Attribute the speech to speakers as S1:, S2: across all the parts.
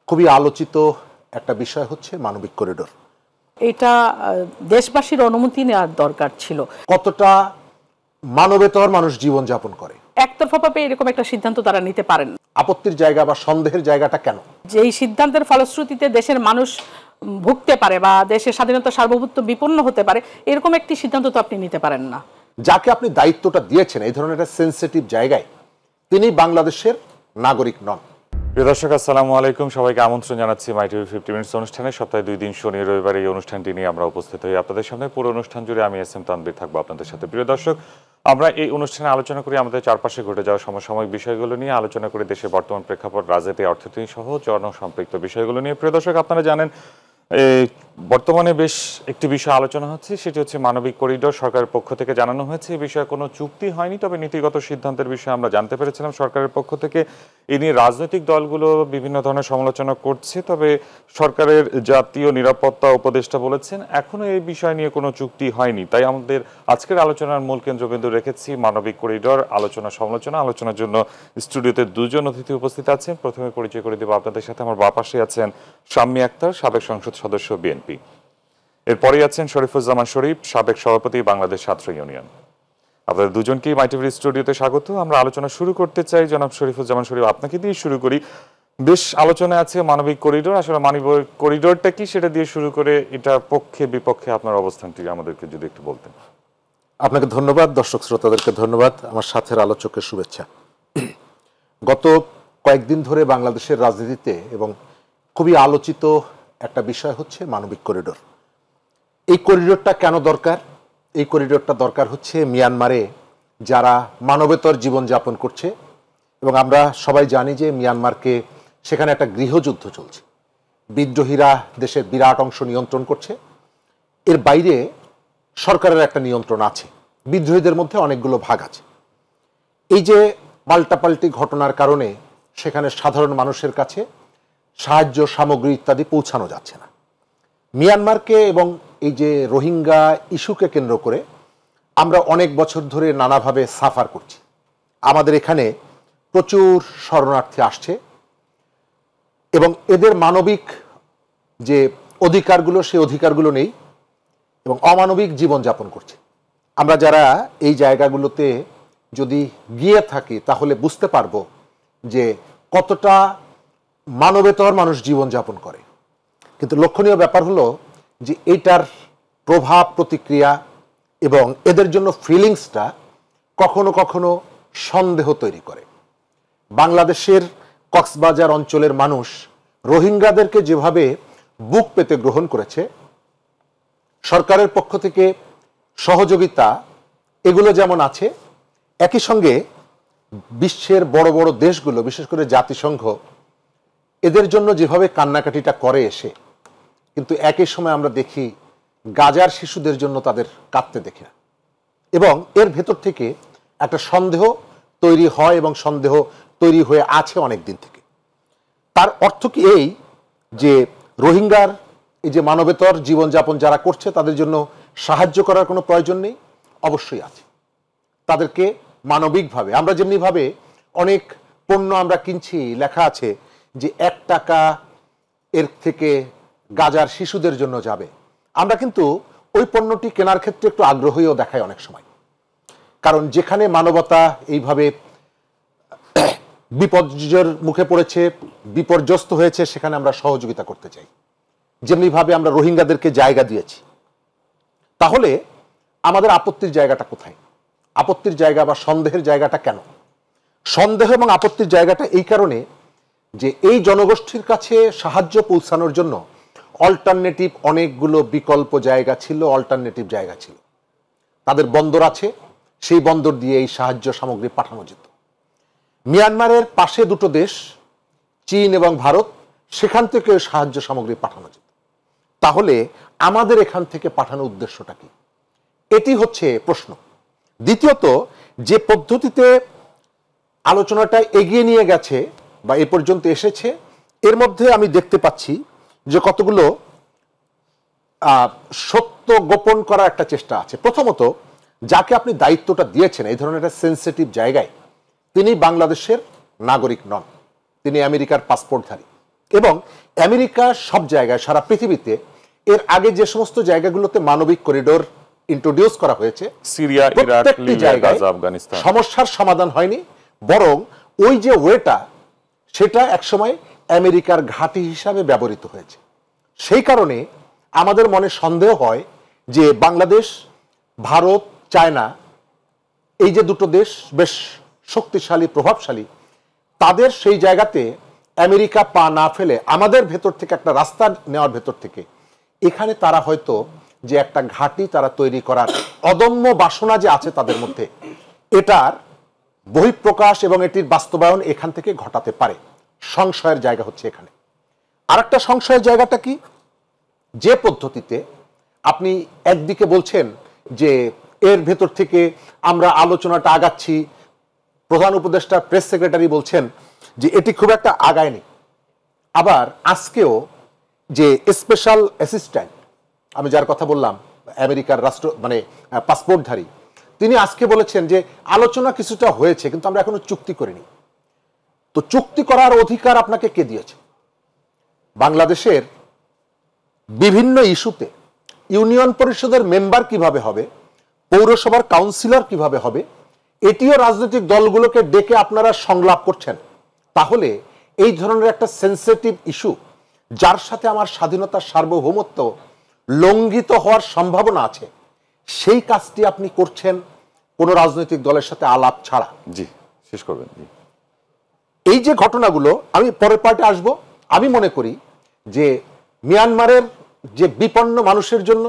S1: খুবই আলোচিত একটা বিষয় হচ্ছে মানবিক করিডোর।
S2: এটা দেশবাসীর অনুমতি নেওয়ার দরকার ছিল।
S1: কতটা মানবেতর মানুষ জীবনযাপন করে,
S2: একতরফাভাবে এরকম একটা সিদ্ধান্ত তারা নিতে পারেন।
S1: আপত্তির জায়গা বা সন্দেহের জায়গাটা কেন?
S2: যে এই সিদ্ধান্তের ফলশ্রুতিতে দেশের মানুষ ভুগতে পারে বা দেশের স্বাধীনতা সার্বভৌমত্ব বিপন্ন হতে পারে, এরকম একটি সিদ্ধান্ত তো আপনি নিতে পারেন না।
S1: যাকে আপনি দায়িত্বটা দিয়েছেন এই ধরনের একটা সেনসিটিভ জায়গায়, তিনি বাংলাদেশের নাগরিক নন।
S3: প্রিয় দর্শক, আসসালামু আলাইকুম। সবাইকে আমন্ত্রণ জানাচ্ছি মাই টিভি 50 মিনিটস অনুষ্ঠানে। সপ্তাহে 2 দিন শনি রবিবার এই অনুষ্ঠানটি নিয়ে আমরা উপস্থিত হই আপনাদের সামনে। পুরো অনুষ্ঠান জুড়ে আমি এস এম তানভীর থাকবো আপনাদের সাথে। প্রিয় দর্শক, আমরা এই অনুষ্ঠানে আলোচনা করি আমাদের চারপাশে ঘটে যাওয়া সমসাময়িক বিষয়গুলো নিয়ে, আলোচনা করি দেশের বর্তমান প্রেক্ষাপট, রাজনীতি, অর্থনীতি সহ জনসম্পৃক্ত বিষয়গুলো নিয়ে। প্রিয় দর্শক, আপনারা জানেন বর্তমানে বেশ একটি বিষয় আলোচনা হচ্ছে, সেটি হচ্ছে মানবিক করিডোর। সরকারের পক্ষ থেকে জানানো হয়েছে এই বিষয়ে কোনো চুক্তি হয়নি, তবে নীতিগত সিদ্ধান্তের বিষয়ে আমরা জানতে পেরেছিলাম সরকারের পক্ষ থেকে। এ নিয়ে রাজনৈতিক দলগুলো বিভিন্ন ধরনের সমালোচনা করছে, তবে সরকারের জাতীয় নিরাপত্তা উপদেষ্টা বলেছেন এখনো এই বিষয় নিয়ে কোনো চুক্তি হয়নি। তাই আমাদের আজকের আলোচনার মূল কেন্দ্রবিন্দু রেখেছি মানবিক করিডোর, আলোচনা সমালোচনা। আলোচনার জন্য স্টুডিওতে দুজন অতিথি উপস্থিত আছেন। প্রথমে পরিচয় করে দেব আপনাদের সাথে। আমার বাঁ পাশে আছেন শাম্মী আক্তার, সাবেক সংসদ সদস্য বিএনপি। এরপরেই আছেন শরীফুজ্জামান শরীফ, সাবেক সভাপতি বাংলাদেশ ছাত্র ইউনিয়ন। আপনাদের দুজনকেই মাই টিভির স্টুডিওতে স্বাগত। আমরা আলোচনা শুরু করতে চাই। জনাব শরীফুজ্জামান শরীফ, আপনাকে দিয়ে শুরু করি। বেশ আলোচনা আছে মানবিক করিডোর, আসলে মানবিক করিডোরটা কি সেটা দিয়ে শুরু করে এটা পক্ষে বিপক্ষে আপনার অবস্থানটি আমাদেরকে যদি একটু বলতেন।
S1: আপনাকে ধন্যবাদ, দর্শক শ্রোতাদেরকে ধন্যবাদ, আমার সাথের আলোচকের শুভেচ্ছা। গত কয়েকদিন ধরে বাংলাদেশের রাজনীতিতে এবং খুবই আলোচিত একটা বিষয় হচ্ছে মানবিক করিডোর। এই করিডোরটা কেন দরকার? এই করিডোরটা দরকার হচ্ছে মিয়ানমারে যারা মানবেতর জীবনযাপন করছে, এবং আমরা সবাই জানি যে মিয়ানমারকে সেখানে একটা গৃহযুদ্ধ চলছে। বিদ্রোহীরা দেশের বিরাট অংশ নিয়ন্ত্রণ করছে, এর বাইরে সরকারের একটা নিয়ন্ত্রণ আছে, বিদ্রোহীদের মধ্যে অনেকগুলো ভাগ আছে। এই যে পাল্টাপাল্টি ঘটনার কারণে সেখানে সাধারণ মানুষের কাছে সাহায্য সামগ্রী ইত্যাদি পৌঁছানো যাচ্ছে না। মিয়ানমারকে এবং এই যে রোহিঙ্গা ইস্যুকে কেন্দ্র করে আমরা অনেক বছর ধরে নানাভাবে সাফার করছি। আমাদের এখানে প্রচুর শরণার্থী আসছে এবং এদের মানবিক যে অধিকারগুলো, সেই অধিকারগুলো নেই এবং অমানবিক জীবনযাপন করছে। আমরা যারা এই জায়গাগুলোতে যদি গিয়ে থাকি তাহলে বুঝতে পারবো যে কতটা মানবেতর মানুষ জীবনযাপন করে। কিন্তু লক্ষণীয় ব্যাপার হলো যে এইটার প্রভাব প্রতিক্রিয়া এবং এদের জন্য ফিলিংসটা কখনো কখনো সন্দেহ তৈরি করে। বাংলাদেশের কক্সবাজার অঞ্চলের মানুষ রোহিঙ্গাদেরকে যেভাবে বুক পেতে গ্রহণ করেছে, সরকারের পক্ষ থেকে সহযোগিতা এগুলো যেমন আছে, একই সঙ্গে বিশ্বের বড় বড় দেশগুলো, বিশেষ করে জাতিসংঘ, এদের জন্য যেভাবে কান্নাকাটিটা করে এসে, কিন্তু একই সময় আমরা দেখি গাজার শিশুদের জন্য তাদের কাঁদতে দেখি না। এবং এর ভেতর থেকে একটা সন্দেহ তৈরি হয় এবং সন্দেহ তৈরি হয়ে আছে অনেক দিন থেকে। তার অর্থ কি এই যে রোহিঙ্গার এই যে মানবেতর জীবনযাপন যারা করছে তাদের জন্য সাহায্য করার কোনো প্রয়োজন নেই? অবশ্যই আছে। তাদেরকে মানবিকভাবে, আমরা যেমনিভাবে অনেক পণ্য আমরা কিনছি, লেখা আছে যে 1 টাকা এর থেকে গাজার শিশুদের জন্য যাবে, আমরা কিন্তু ওই পণ্যটি কেনার ক্ষেত্রে একটু আগ্রহীও দেখাই অনেক সময়। কারণ যেখানে মানবতা এইভাবে বিপর্যয়ের মুখে পড়েছে, বিপর্যস্ত হয়েছে, সেখানে আমরা সহযোগিতা করতে চাই। যেমনিভাবে আমরা রোহিঙ্গাদেরকে জায়গা দিয়েছি। তাহলে আমাদের আপত্তির জায়গাটা কোথায়? আপত্তির জায়গা বা সন্দেহের জায়গাটা কেন? সন্দেহ এবং আপত্তির জায়গাটা এই কারণে যে এই জনগোষ্ঠীর কাছে সাহায্য পৌঁছানোর জন্য অল্টারনেটিভ অনেকগুলো বিকল্প জায়গা ছিল, অল্টারনেটিভ জায়গা ছিল। তাদের বন্দর আছে, সেই বন্দর দিয়ে এই সাহায্য সামগ্রী পাঠানো যেত। মিয়ানমারের পাশে দুটো দেশ, চীন এবং ভারত, সেখান থেকে সাহায্য সামগ্রী পাঠানো যেত। তাহলে আমাদের এখান থেকে পাঠানোর উদ্দেশ্যটা কি? এটি হচ্ছে প্রশ্ন। দ্বিতীয়ত, যে পদ্ধতিতে আলোচনাটা এগিয়ে নিয়ে গেছে বা এ পর্যন্ত এসেছে, এর মধ্যে আমি দেখতে পাচ্ছি যে কতগুলো সত্য গোপন করার একটা চেষ্টা আছে। প্রথমত, যাকে আপনি দায়িত্বটা দিয়েছেন এই ধরনের একটা সেন্সিটিভ জায়গায়, তিনি বাংলাদেশের নাগরিক নন, তিনি আমেরিকার পাসপোর্টধারী। এবং আমেরিকা সব জায়গায় সারা পৃথিবীতে এর আগে যে সমস্ত জায়গাগুলোতে মানবিক করিডোর ইন্ট্রোডিউস করা হয়েছে,
S3: সিরিয়া, ইরাক,
S1: প্রত্যেকটি
S3: লিবিয়া,
S1: জায়গায়
S3: গাজা, আফগানিস্তান
S1: সমস্যার সমাধান হয়নি, বরং ওই যে ওয়েটা সেটা একসময় আমেরিকার ঘাঁটি হিসাবে ব্যবহৃত হয়েছে। সেই কারণে আমাদের মনে সন্দেহ হয় যে বাংলাদেশ, ভারত, চায়না, এই যে দুটো দেশ বেশ শক্তিশালী, প্রভাবশালী, তাদের সেই জায়গাতে আমেরিকা পা না ফেলে আমাদের ভেতর থেকে একটা রাস্তা নেওয়ার ভেতর থেকে এখানে তারা হয়তো যে একটা ঘাঁটি তারা তৈরি করার অদম্য বাসনা যে আছে তাদের মধ্যে, এটার বহিঃপ্রকাশ এবং এটির বাস্তবায়ন এখান থেকে ঘটাতে পারে। সংশয়ের জায়গা হচ্ছে এখানে। আরেকটা সংশয়ের জায়গাটা কি, যে পদ্ধতিতে আপনি একদিকে বলছেন যে এর ভেতর থেকে আমরা আলোচনাটা আগাচ্ছি, প্রধান উপদেষ্টা প্রেস সেক্রেটারি বলছেন যে এটি খুব একটা আগায়নি, আবার আজকেও যে স্পেশাল অ্যাসিস্ট্যান্ট, আমি যার কথা বললাম আমেরিকার রাষ্ট্র মানে পাসপোর্টধারী, তিনি আজকে বলেছেন যে আলোচনা কিছুটা হয়েছে কিন্তু আমরা এখনো চুক্তি করিনি। তো চুক্তি করার অধিকার আপনাকে কে দিয়েছে? বাংলাদেশের বিভিন্ন ইস্যুতে ইউনিয়ন পরিষদের মেম্বার কিভাবে হবে, পৌরসভার কাউন্সিলর কিভাবে হবে, এটিও রাজনৈতিক দলগুলোকে ডেকে আপনারা সংলাপ করছেন। তাহলে এই ধরনের একটা সেন্সিটিভ ইস্যু, যার সাথে আমার স্বাধীনতার সার্বভৌমত্ব লঙ্ঘিত হওয়ার সম্ভাবনা আছে, সেই কাজটি আপনি করছেন কোন রাজনৈতিক দলের সাথে আলাপ ছাড়া।
S3: জি, শেষ করবেন। জি,
S1: এই যে ঘটনাগুলো, আমি পরের পার্টে আসব। আমি মনে করি যে মিয়ানমারের যে বিপন্ন মানুষের জন্য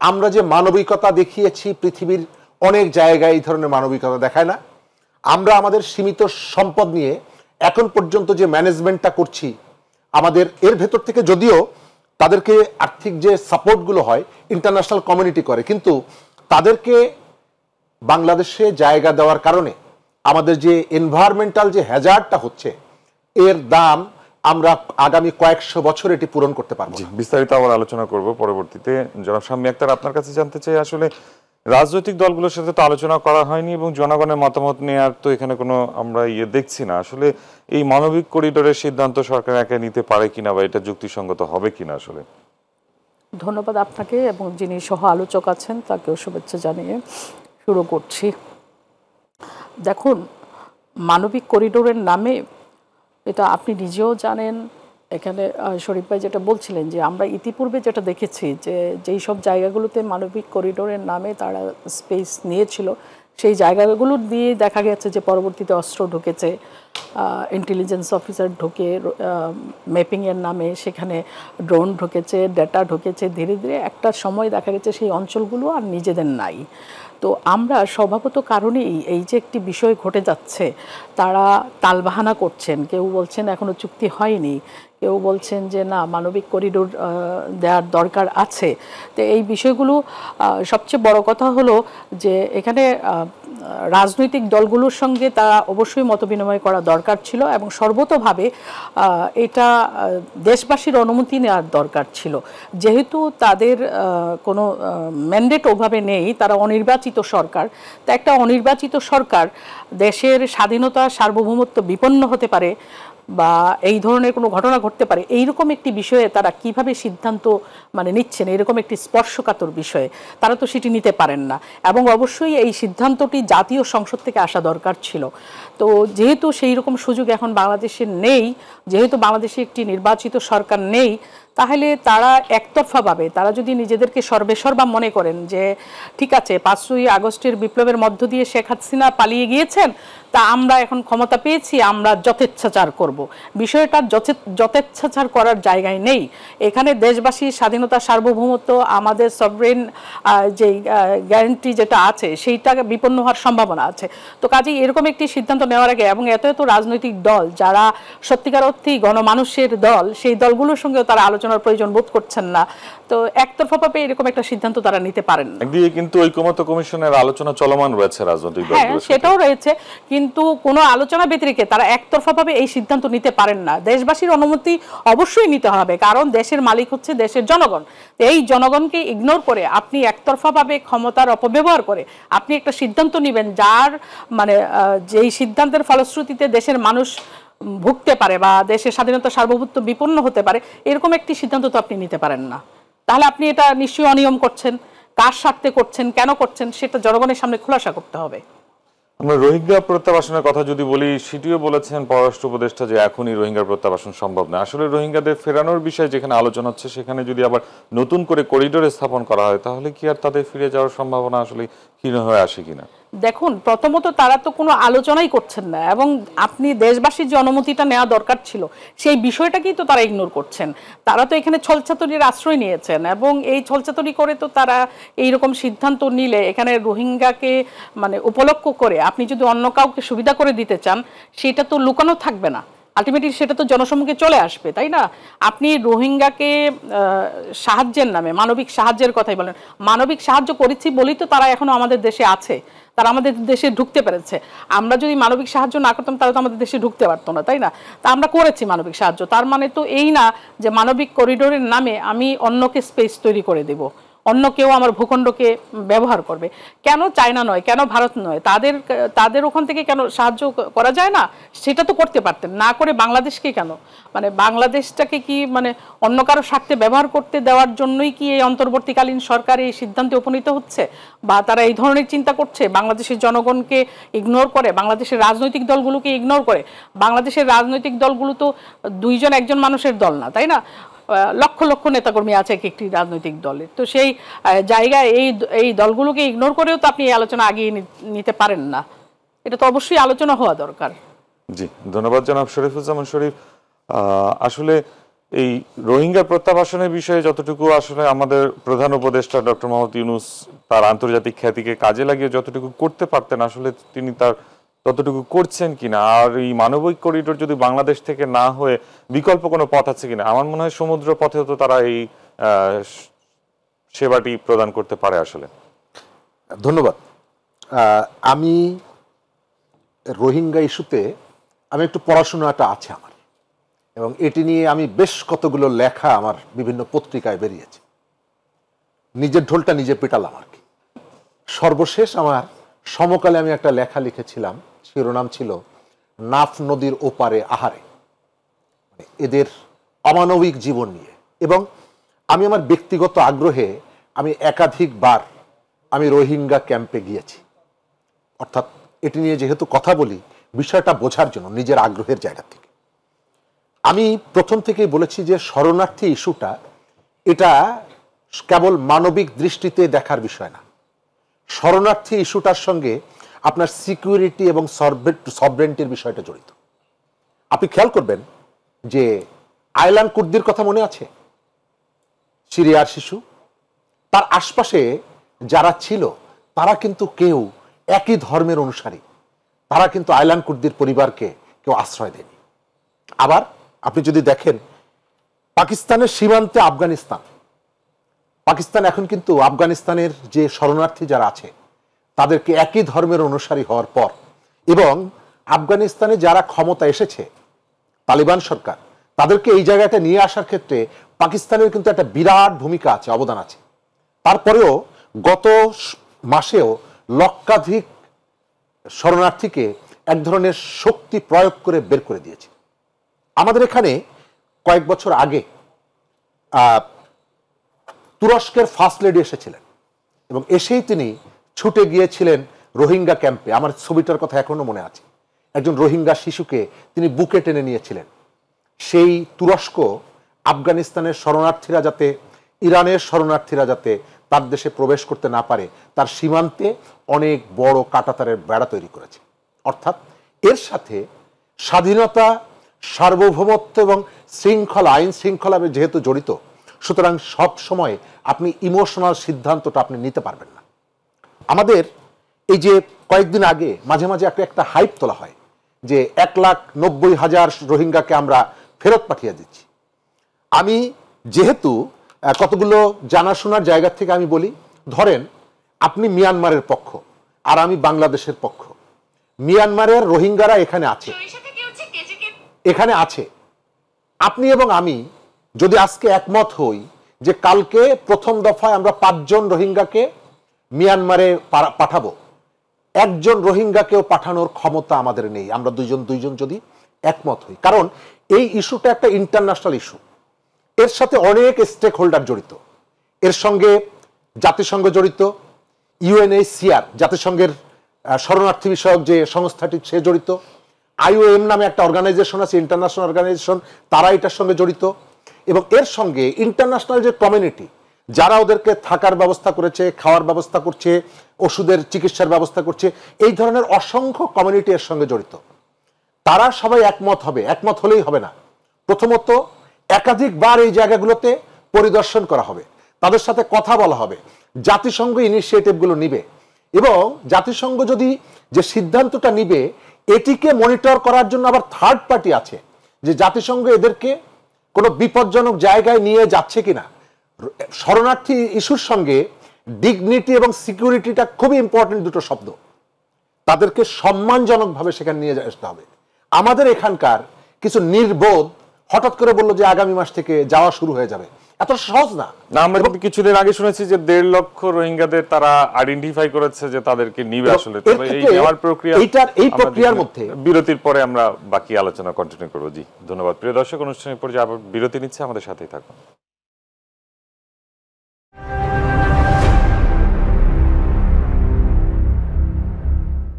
S1: আমরা যে মানবিকতা দেখিয়েছি, পৃথিবীর অনেক জায়গায় এই ধরনের মানবিকতা দেখায় না। আমরা আমাদের সীমিত সম্পদ নিয়ে এখন পর্যন্ত যে ম্যানেজমেন্টটা করছি, আমাদের এর ভেতর থেকে যদিও তাদেরকে আর্থিক যে সাপোর্টগুলো হয় ইন্টারন্যাশনাল কমিউনিটি করে, কিন্তু তাদেরকে বাংলাদেশে জায়গা দেওয়ার কারণে আমাদের যে এনভায়রনমেন্টাল যে হ্যাজার্ডটা হচ্ছে, এর দাম আমরা আগামী কয়েকশো বছর এটি পূরণ করতে পারবো।
S3: বিস্তারিত আবার আলোচনা করব পরবর্তীতে। জনাব শাম্মী আক্তার, আপনার কাছে জানতে চাই, আসলে রাজনৈতিক দলগুলোর সাথে তো আলোচনা করা হয়নি এবং জনগণের মতামত নেওয়ার তো এখানে কোনো আমরা দেখছি না। আসলে এই মানবিক করিডোরের সিদ্ধান্ত সরকার একা নিতে পারে কিনা বা এটা যুক্তিসঙ্গত হবে কিনা? আসলে
S2: ধন্যবাদ আপনাকে এবং যিনি সহ আলোচক আছেন তাকেও শুভেচ্ছা জানিয়ে শুরু করছি। দেখুন, মানবিক করিডোরের নামে, এটা আপনি নিজেও জানেন, এখানে শরীফ ভাই যেটা বলছিলেন যে আমরা ইতিপূর্বে যেটা দেখেছি যে যেই সব জায়গাগুলোতে মানবিক করিডোরের নামে তারা স্পেস নিয়েছিল, সেই জায়গাগুলো দিয়ে দেখা গেছে যে পরবর্তীতে অস্ত্র ঢুকেছে, ইন্টেলিজেন্স অফিসার ঢুকে ম্যাপিংয়ের নামে সেখানে ড্রোন ঢুকেছে, ডেটা ঢুকেছে। ধীরে ধীরে একটা সময় দেখা গেছে সেই অঞ্চলগুলো আর নিজেদের নাই। তো আমরা স্বভাবত কারণেই এই যে একটি বিষয় ঘটে যাচ্ছে, তারা তালবাহানা করছেন। কেউ বলছেন এখনো চুক্তি হয়নি, কেউ বলছেন যে না মানবিক করিডোর দেওয়ার দরকার আছে। তো এই বিষয়গুলো সবচেয়ে বড় কথা হলো যে এখানে রাজনৈতিক দলগুলোর সঙ্গে তারা অবশ্যই মতবিনিময় করা দরকার ছিল এবং সর্বতোভাবে এটা দেশবাসীর অনুমতি নেওয়ার দরকার ছিল। যেহেতু তাদের কোনো ম্যান্ডেট ওভাবে নেই, তারা অনির্বাচিত সরকার, তা একটা অনির্বাচিত সরকার দেশের স্বাধীনতা সার্বভৌমত্ব বিপন্ন হতে পারে বা এই ধরনের কোনো ঘটনা ঘটতে পারে, এইরকম একটি বিষয়ে তারা কিভাবে সিদ্ধান্ত নিচ্ছেন, এরকম একটি স্পর্শকাতর বিষয়ে তারা তো সেটি নিতে পারেন না। এবং অবশ্যই এই সিদ্ধান্তটি জাতীয় সংসদ থেকে আসা দরকার ছিল। তো যেহেতু সেই রকম সুযোগ এখন বাংলাদেশে নেই, যেহেতু বাংলাদেশে একটি নির্বাচিত সরকার নেই, তাহলে তারা একতরফাভাবে, তারা যদি নিজেদেরকে সর্বেসর্বা মনে করেন যে ঠিক আছে 5ই আগস্টের বিপ্লবের মধ্য দিয়ে শেখ হাসিনা পালিয়ে গিয়েছেন, তা আমরা এখন ক্ষমতা পেয়েছি, আমরা যথেচ্ছাচার করব, বিষয়টা যথেচ্ছাচার করার জায়গায় নেই। এখানে দেশবাসীর স্বাধীনতা সার্বভৌমত্ব, আমাদের সভরেন যে গ্যারান্টি যেটা আছে সেইটা বিপন্ন হওয়ার সম্ভাবনা আছে। তো কাজেই এরকম একটি সিদ্ধান্ত নেওয়ার আগে, এবং এত এত রাজনৈতিক দল যারা সত্যিকার অর্থেই গণমানুষের দল, সেই দলগুলোর সঙ্গেও তারা আলোচনার প্রয়োজন বোধ করছেন না। তো একতরফাভাবে এরকম একটা সিদ্ধান্ত তারা নিতে পারেন না।
S3: একদিকে কিন্তু ঐকমত্য কমিশনের আলোচনা চলমান রয়েছে রাজনৈতিক দলগুলোর সাথে।
S2: হ্যাঁ, সেটাও রয়েছে, কিন্তু কোনো আলোচনা ব্যতিরেকে তারা একতরফাভাবে এই সিদ্ধান্ত নিতে পারেন না। দেশবাসীর অনুমতি অবশ্যই নিতে হবে, কারণ দেশের মালিক হচ্ছে দেশের জনগণ। এই জনগণকে ইগনোর করে আপনি একতরফাভাবে ক্ষমতার অপব্যবহার করে আপনি একটা সিদ্ধান্ত নেবেন, যার যেই সিদ্ধান্তের ফলশ্রুতিতে দেশের মানুষ ভুগতে পারে বা দেশের স্বাধীনতা সার্বভৌমত্ব বিপন্ন হতে পারে, এরকম একটি সিদ্ধান্ত তো আপনি নিতে পারেন না। তাহলে আপনি এটা নিশ্চয়ই অনিয়ম করছেন, কার স্বার্থে করছেন, কেন করছেন, সেটা জনগণের সামনে খোলাসা করতে হবে।
S3: আমরা রোহিঙ্গা প্রত্যাবাসনের কথা যদি বলি, সেটিও বলেছেন পররাষ্ট্র উপদেষ্টা যে এখনই রোহিঙ্গা প্রত্যাবাসন সম্ভব না। আসলে রোহিঙ্গাদের ফেরানোর বিষয়ে যেখানে আলোচনা হচ্ছে, সেখানে যদি আবার নতুন করে করিডোর স্থাপন করা হয়, তাহলে কি আর তাদের ফিরে যাওয়ার সম্ভাবনা আসলে ক্ষীণ হয়ে আসে কিনা?
S2: দেখুন, প্রথমত তারা তো কোনো আলোচনাই করছেন না, এবং আপনি দেশবাসীর যে অনুমতিটা নেওয়া দরকার ছিল সেই বিষয়টাকেই তো তারা ইগনোর করছেন। তারা তো এখানে ছলচাতুরির আশ্রয় নিয়েছেন, এবং এই ছলচাতুরি করে তো তারা এইরকম সিদ্ধান্ত নিলে এখানে রোহিঙ্গাকে মানে উপলক্ষ করে আপনি যদি অন্য কাউকে সুবিধা করে দিতে চান, সেটা তো লুকানো থাকবে না, আলটিমেটলি সেটা তো জনসম্মুখে চলে আসবে, তাই না? আপনি রোহিঙ্গাকে সাহায্যের নামে, মানবিক সাহায্যের কথাই বলেন, মানবিক সাহায্য করেছি বলেই তো তারা এখনো আমাদের দেশে আছে, তারা আমাদের দেশে ঢুকতে পেরেছে। আমরা যদি মানবিক সাহায্য না করতাম তাহলে তো আমাদের দেশে ঢুকতে পারতো না, তাই না? তা আমরা করেছি মানবিক সাহায্য, তার মানে তো এই না যে মানবিক করিডোরের নামে আমি অন্যকে স্পেস তৈরি করে দেব, অন্য কেউ আমার ভূখণ্ডকে ব্যবহার করবে। কেন চায়না নয়, কেন ভারত নয়, তাদের ওখান থেকে কেন সাহায্য করা যায় না? সেটা তো করতে পারতেন, না করে বাংলাদেশকে কেন, মানে বাংলাদেশটাকে কি মানে অন্য কারো স্বার্থে ব্যবহার করতে দেওয়ার জন্যই কি এই অন্তর্বর্তীকালীন সরকার এই সিদ্ধান্তে উপনীত হচ্ছে, বা তারা এই ধরনের চিন্তা করছে? বাংলাদেশের জনগণকে ইগনোর করে, বাংলাদেশের রাজনৈতিক দলগুলোকে ইগনোর করে। বাংলাদেশের রাজনৈতিক দলগুলো তো দুইজন একজন মানুষের দল না, তাই না? লক্ষ লক্ষ নেতাকর্মী আছে এক একটি রাজনৈতিক দলের, তো সেই জায়গায় এই দলগুলোকে ইগনোর করেও তো আপনি এই আলোচনা আগিয়ে নিতে পারেন না। এটা তো অবশ্যই আলোচনা হওয়া দরকার।
S3: জি, ধন্যবাদ জনাব শরীফুজ্জামান শরীফ। আসলে এই রোহিঙ্গা প্রত্যাবাসনের বিষয়ে যতটুকু আসলে আমাদের প্রধান উপদেষ্টা ডক্টর মোহাম্মদ ইউনূস তার আন্তর্জাতিক খ্যাতিকে কাজে লাগিয়ে যতটুকু করতে পারতেন, আসলে তিনি তার ততটুকু করছেন কিনা, আর এই মানবিক করিডোর যদি বাংলাদেশ থেকে না হয়ে বিকল্প কোনো পথ আছে কিনা, আমার মনে হয় সমুদ্র পথেও তো তারা এই সেবাটি প্রদান করতে পারে। আসলে
S1: ধন্যবাদ। আমি রোহিঙ্গা ইস্যুতে আমি একটু পড়াশোনাটা আছে আমার, এবং এটি নিয়ে আমি বেশ কতগুলো লেখা আমার বিভিন্ন পত্রিকায় বেরিয়েছে। নিজের ঢোলটা নিজে পেটালাম আর কি। সর্বশেষ আমার সমকালে আমি একটা লেখা লিখেছিলাম, শিরোনাম ছিল নাফ নদীর ওপারে আহারে, মানে এদের অমানবিক জীবন নিয়ে। এবং আমি আমার ব্যক্তিগত আগ্রহে আমি একাধিকবার আমি রোহিঙ্গা ক্যাম্পে গিয়েছি, অর্থাৎ এটি নিয়ে যেহেতু কথা বলি বিষয়টা বোঝার জন্য নিজের আগ্রহের জায়গা থেকে। আমি প্রথম থেকেই বলেছি যে শরণার্থী ইস্যুটা এটা কেবল মানবিক দৃষ্টিতে দেখার বিষয় না। শরণার্থী ইস্যুটার সঙ্গে আপনার সিকিউরিটি এবং সভরেন্টির বিষয়টা জড়িত। আপনি খেয়াল করবেন যে আয়লান কুর্দির কথা মনে আছে, সিরিয়ার শিশু, তার আশপাশে যারা ছিল তারা কিন্তু কেউ একই ধর্মের অনুসারী, তারা কিন্তু আয়লান কুর্দির পরিবারকে কেউ আশ্রয় দেয়নি। আবার আপনি যদি দেখেন পাকিস্তানের সীমান্তে আফগানিস্তান, পাকিস্তান এখন কিন্তু আফগানিস্তানের যে শরণার্থী যারা আছে তাদেরকে একই ধর্মের অনুসারী হওয়ার পর, এবং আফগানিস্তানে যারা ক্ষমতা এসেছে তালিবান সরকার, তাদেরকে এই জায়গাটা নিয়ে আসার ক্ষেত্রে পাকিস্তানের কিন্তু একটা বিরাট ভূমিকা আছে, অবদান আছে। তারপরেও গত মাসেও লক্ষাধিক শরণার্থীকে এক ধরনের শক্তি প্রয়োগ করে বের করে দিয়েছে। আমাদের এখানে কয়েক বছর আগে তুরস্কের ফার্স্ট লেডি এসেছিলেন, এবং এসেই তিনি ছুটে গিয়েছিলেন রোহিঙ্গা ক্যাম্পে। আমার ছবিটার কথা এখনো মনে আছে, একজন রোহিঙ্গা শিশুকে তিনি বুকে টেনে নিয়েছিলেন। সেই তুরস্ক আফগানিস্তানের শরণার্থীরা যাতে, ইরানের শরণার্থীরা যাতে তার দেশে প্রবেশ করতে না পারে, তার সীমান্তে অনেক বড় কাঁটাতারের বেড়া তৈরি করেছে। অর্থাৎ এর সাথে স্বাধীনতা, সার্বভৌমত্ব এবং শৃঙ্খলা, আইন শৃঙ্খলা যেহেতু জড়িত, সুতরাং সব সময় আপনি ইমোশনাল সিদ্ধান্তটা আপনি নিতে পারবেন না। আমাদের এই যে কয়েকদিন আগে মাঝে মাঝে একটা হাইপ তোলা হয় যে 1,90,000 রোহিঙ্গাকে আমরা ফেরত পাঠিয়ে দিচ্ছি। আমি যেহেতু কতগুলো জানাশোনার জায়গা থেকে আমি বলি, ধরেন আপনি মিয়ানমারের পক্ষ আর আমি বাংলাদেশের পক্ষ। মিয়ানমারের রোহিঙ্গারা এখানে আছে, আপনি এবং আমি যদি আজকে একমত হই যে কালকে প্রথম দফায় আমরা 5 জন রোহিঙ্গাকে মিয়ানমারে পাঠাবো, একজন রোহিঙ্গাকেও পাঠানোর ক্ষমতা আমাদের নেই। আমরা দুইজন যদি একমত হই, কারণ এই ইস্যুটা একটা ইন্টারন্যাশনাল ইস্যু, এর সাথে অনেক স্টেক হোল্ডার জড়িত। এর সঙ্গে জাতিসংঘ জড়িত, ইউএনএইচসিআর জাতিসংঘের শরণার্থী বিষয়ক যে সংস্থাটি সে জড়িত, IOM নামে একটা অর্গানাইজেশন আছে, ইন্টারন্যাশনাল অর্গানাইজেশন, তারা এটার সঙ্গে জড়িত, এবং এর সঙ্গে ইন্টারন্যাশনাল যে কমিউনিটি যারা ওদেরকে থাকার ব্যবস্থা করেছে, খাওয়ার ব্যবস্থা করছে, ওষুধের চিকিৎসার ব্যবস্থা করছে, এই ধরনের অসংখ্য কমিউনিটি এর সঙ্গে জড়িত। তারা সবাই একমত হবে, একমত হলেই হবে না। প্রথমত একাধিকবার এই জায়গাগুলোতে পরিদর্শন করা হবে, তাদের সাথে কথা বলা হবে, জাতিসংঘ ইনিশিয়েটিভগুলো নিবে, এবং জাতিসংঘ যদি যে সিদ্ধান্তটা নিবে এটিকে মনিটর করার জন্য আবার থার্ড পার্টি আছে, যে জাতিসংঘ এদেরকে কোনো বিপজ্জনক জায়গায় নিয়ে যাচ্ছে কিনা। শরণার্থী ইস্যুর সঙ্গে ডিগনিটি এবং সিকিউরিটিটা খুবই ইম্পর্টেন্ট দুটো শব্দ, তাদেরকে সম্মানজনকভাবে সেখানে নিয়ে আসতে হবে। আমাদের এখানকার কিছু নির্বোধ হঠাৎ করে বললো যে আগামী মাস থেকে যাওয়া শুরু হয়ে যাবে, এত সহজ না।
S3: আমরা কিন্তু কিছুদিন আগে শুনেছি যে 1.5 লক্ষ রোহিঙ্গাদের তারা আইডেন্টিফাই করেছে যে তাদেরকে নিবে। আসলে তবে এই নেওয়ার প্রক্রিয়া, এই প্রক্রিয়ার মধ্যে বিরতির পরে আমরা বাকি আলোচনা কন্টিনিউ করব। জি ধন্যবাদ। প্রিয় দর্শক, অনুষ্ঠানের পর যে আবার বিরতি নিচ্ছে, আমাদের সাথেই থাকুন।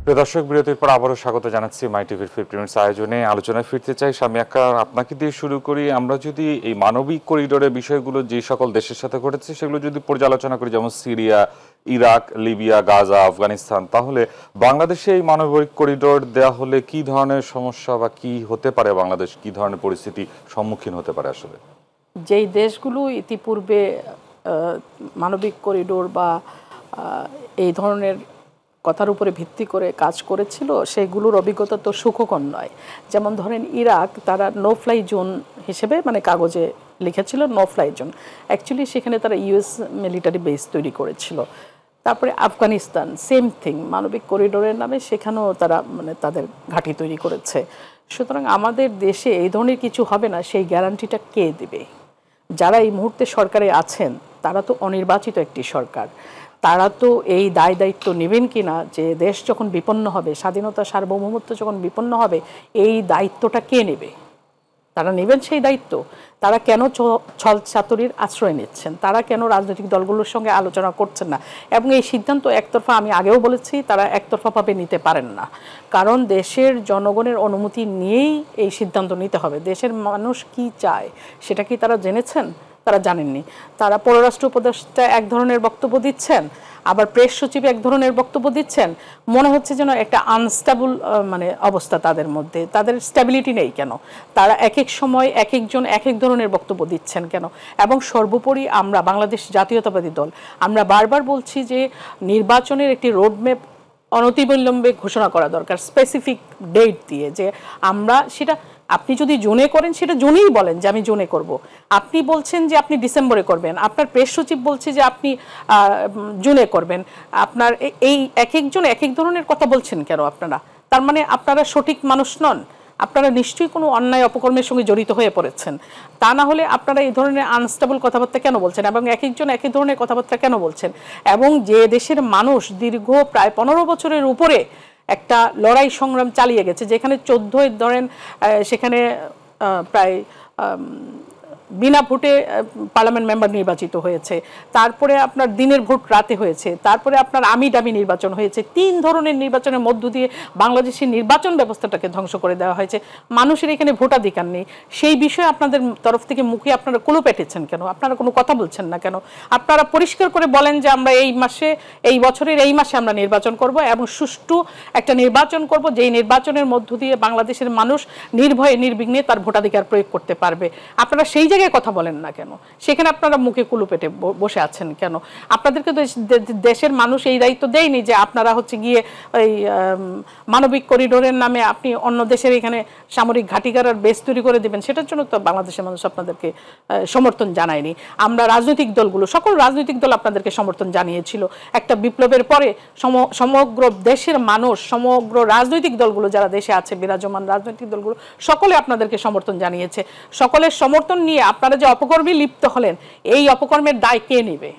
S3: প্রিয় দর্শক, বিরতির পর আবারও স্বাগত জানাচ্ছি মাই টিভির 50 মিনিটস আয়োজনে। আলোচনায় ফিরতে চাই। স্বামী আক্তার, আপনাকে দিয়ে শুরু করি। আমরা যদি এই মানবিক করিডোরের বিষয়গুলো যে সকল দেশের সাথে ঘটেছে সেগুলো যদি পর্যালোচনা করি, যেমন Syria, Iraq, Libya, Gaza, Afghanistan, তাহলে বাংলাদেশে এই মানবিক করিডোর দেওয়া হলে কি ধরনের সমস্যা বা কি হতে পারে, বাংলাদেশ কি ধরনের পরিস্থিতি সম্মুখীন হতে পারে? আসলে
S2: যেই দেশগুলো ইতিপূর্বে মানবিক করিডোর বা এই ধরনের কথার উপরে ভিত্তি করে কাজ করেছিল সেগুলোর অভিজ্ঞতা তো সুখকর নয়। যেমন ধরেন ইরাক, তারা নো ফ্লাই জোন হিসেবে মানে কাগজে লিখেছিল নো ফ্লাই জোন, অ্যাকচুয়ালি সেখানে তারা US মিলিটারি বেস তৈরি করেছিল। তারপরে আফগানিস্তান সেম থিং, মানবিক করিডোরের নামে সেখানেও তারা মানে তাদের ঘাঁটি তৈরি করেছে। সুতরাং আমাদের দেশে এই ধরনের কিছু হবে না সেই গ্যারান্টিটা কে দেবে? যারা এই মুহূর্তে সরকারে আছেন তারা তো অনির্বাচিত একটি সরকার, তারা তো এই দায় দায়িত্ব নেবেন কিনা যে দেশ যখন বিপন্ন হবে, স্বাধীনতা সার্বভৌমত্ব যখন বিপন্ন হবে, এই দায়িত্বটা কে নেবে? তারা নেবেন সেই দায়িত্ব? তারা কেন ছল চাতুরির আশ্রয় নিচ্ছেন? তারা কেন রাজনৈতিক দলগুলোর সঙ্গে আলোচনা করছেন না? এবং এই সিদ্ধান্ত একতরফা, আমি আগেও বলেছি, তারা একতরফাভাবে নিতে পারেন না, কারণ দেশের জনগণের অনুমতি নিয়েই এই সিদ্ধান্ত নিতে হবে। দেশের মানুষ কি চায় সেটা কি তারা জেনেছেন? তারা জানেননি। তারা পররাষ্ট্র উপদেষ্টা এক ধরনের বক্তব্য দিচ্ছেন, আবার প্রেস সচিব এক ধরনের বক্তব্য দিচ্ছেন। মনে হচ্ছে যেন একটা আনস্টেবল মানে অবস্থা তাদের মধ্যে, তাদের স্টেবিলিটি নেই কেন? তারা এক এক সময় এক একজন এক এক ধরনের বক্তব্য দিচ্ছেন কেন? এবং সর্বোপরি আমরা বাংলাদেশ জাতীয়তাবাদী দল, আমরা বারবার বলছি যে নির্বাচনের একটি রোডম্যাপ অনতিবিলম্বে ঘোষণা করা দরকার, স্পেসিফিক ডেট দিয়ে, যে আমরা সেটা, আপনি যদি জুনে করেন সেটা জুনেই বলেন যে আমি জুনে করব। আপনি বলছেন যে আপনি ডিসেম্বরে করবেন, আপনার প্রেস সচিব বলছে যে আপনি জুনে করবেন। আপনার এই এক একজন এক এক ধরনের কথা বলছেন কেন আপনারা? তার মানে আপনারা সঠিক মানুষ নন, আপনারা নিশ্চয়ই কোনো অন্যায় অপকর্মের সঙ্গে জড়িত হয়ে পড়েছেন। তা না হলে আপনারা এই ধরনের আনস্টেবল কথাবার্তা কেন বলছেন, এবং এক একজন এক এক ধরনের কথাবার্তা কেন বলছেন? এবং যে দেশের মানুষ দীর্ঘ প্রায় 15 বছরের উপরে একটা লড়াই সংগ্রাম চালিয়ে গেছে, যেখানে 14 ধরেন সেখানে প্রায় বিনা ভোটে পার্লামেন্ট মেম্বার নির্বাচিত হয়েছে, তারপরে আপনার দিনের ভোট রাতে হয়েছে, তারপরে আপনার আমি ডামি নির্বাচন হয়েছে। 3 ধরনের নির্বাচনের মধ্য দিয়ে বাংলাদেশের নির্বাচন ব্যবস্থাটাকে ধ্বংস করে দেওয়া হয়েছে। মানুষের এখানে ভোটাধিকার নেই। সেই বিষয়ে আপনাদের তরফ থেকে মুখে আপনারা কুলো পেটেছেন কেন? আপনারা কোনো কথা বলছেন না কেন? আপনারা পরিষ্কার করে বলেন যে আমরা এই মাসে, এই বছরের এই মাসে আমরা নির্বাচন করব এবং সুষ্ঠু একটা নির্বাচন করব, যেই নির্বাচনের মধ্য দিয়ে বাংলাদেশের মানুষ নির্ভয়ে নির্বিঘ্নে তার ভোটাধিকার প্রয়োগ করতে পারবে। আপনারা সেই কথা বলেন না কেন? সেখানে আপনারা মুখে কুলু পেটে বসে আছেন কেন? আপনাদেরকে দেশের মানুষ এই দায়িত্ব দেয়নি যে আপনারা হচ্ছে গিয়ে ওই মানবিক করিডোরের নামে আপনি অন্য দেশের এখানে সামরিক ঘাটিকার বেস তৈরি করে দেবেন। সেটার জন্য তো বাংলাদেশের মানুষ আপনাদেরকে সমর্থন জানায়নি। আমরা রাজনৈতিক দলগুলো, সকল রাজনৈতিক দল আপনাদেরকে সমর্থন জানিয়েছিল। একটা বিপ্লবের পরে সমগ্র দেশের মানুষ, সমগ্র রাজনৈতিক দলগুলো যারা দেশে আছে, বিরাজমান রাজনৈতিক দলগুলো সকলে আপনাদেরকে সমর্থন জানিয়েছে। সকলের সমর্থন নিয়ে আপনারা যে অপকর্মে লিপ্ত হলেন, এই অপকর্মের দায় কে নেবে?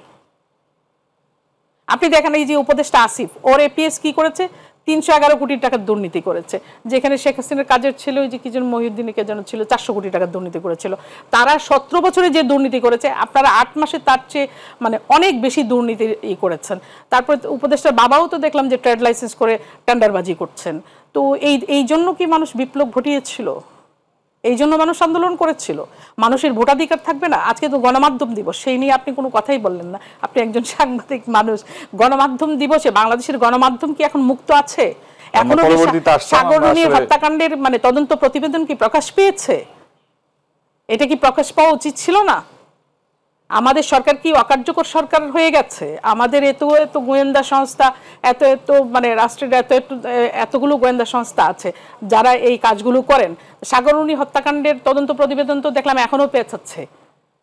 S2: আপনি দেখেন এই যে উপদেষ্টা আসিফ, ওর APS কি করেছে? 311 কোটি টাকার দুর্নীতি করেছে, যেখানে শেখ হাসিনার কাজের ছিল ওই যে কি যেন মহিউদ্দিনকে যেন ছিল 400 কোটি টাকার দুর্নীতি করেছিল। তারা 17 বছরে যে দুর্নীতি করেছে, আপনারা 8 মাসে তার চেয়ে মানে অনেক বেশি দুর্নীতি করেছেন। তারপরে উপদেষ্টার বাবাও তো দেখলাম যে ট্রেড লাইসেন্স করে টেন্ডারবাজি করছেন। তো এই জন্য কি মানুষ বিপ্লব ঘটিয়েছিল? এই জন্য মানুষ আন্দোলন করেছিল? মানুষের ভোটাধিকার থাকবে না? আজকে তো গণমাধ্যম দিবস, সেই নিয়ে আপনি কোনো কথাই বললেন না। আপনি একজন সাংবাদিক মানুষ, গণমাধ্যম দিবসে বাংলাদেশের গণমাধ্যম কি এখন মুক্ত আছে? এখনো সাগররুনি হত্যাকাণ্ডের মানে তদন্ত প্রতিবেদন কি প্রকাশ পেয়েছে? এটা কি প্রকাশ পাওয়া উচিত ছিল না? আমাদের সরকার কি অকার্যকর সরকার হয়ে গেছে? আমাদের এত এত গোয়েন্দা সংস্থা, এত এত মানে রাষ্ট্রের এতগুলো গোয়েন্দা সংস্থা আছে যারা এই কাজগুলো করেন। সাগররুনি হত্যাকাণ্ডের তদন্ত প্রতিবেদন তো দেখলাম এখনো পেছাচ্ছে।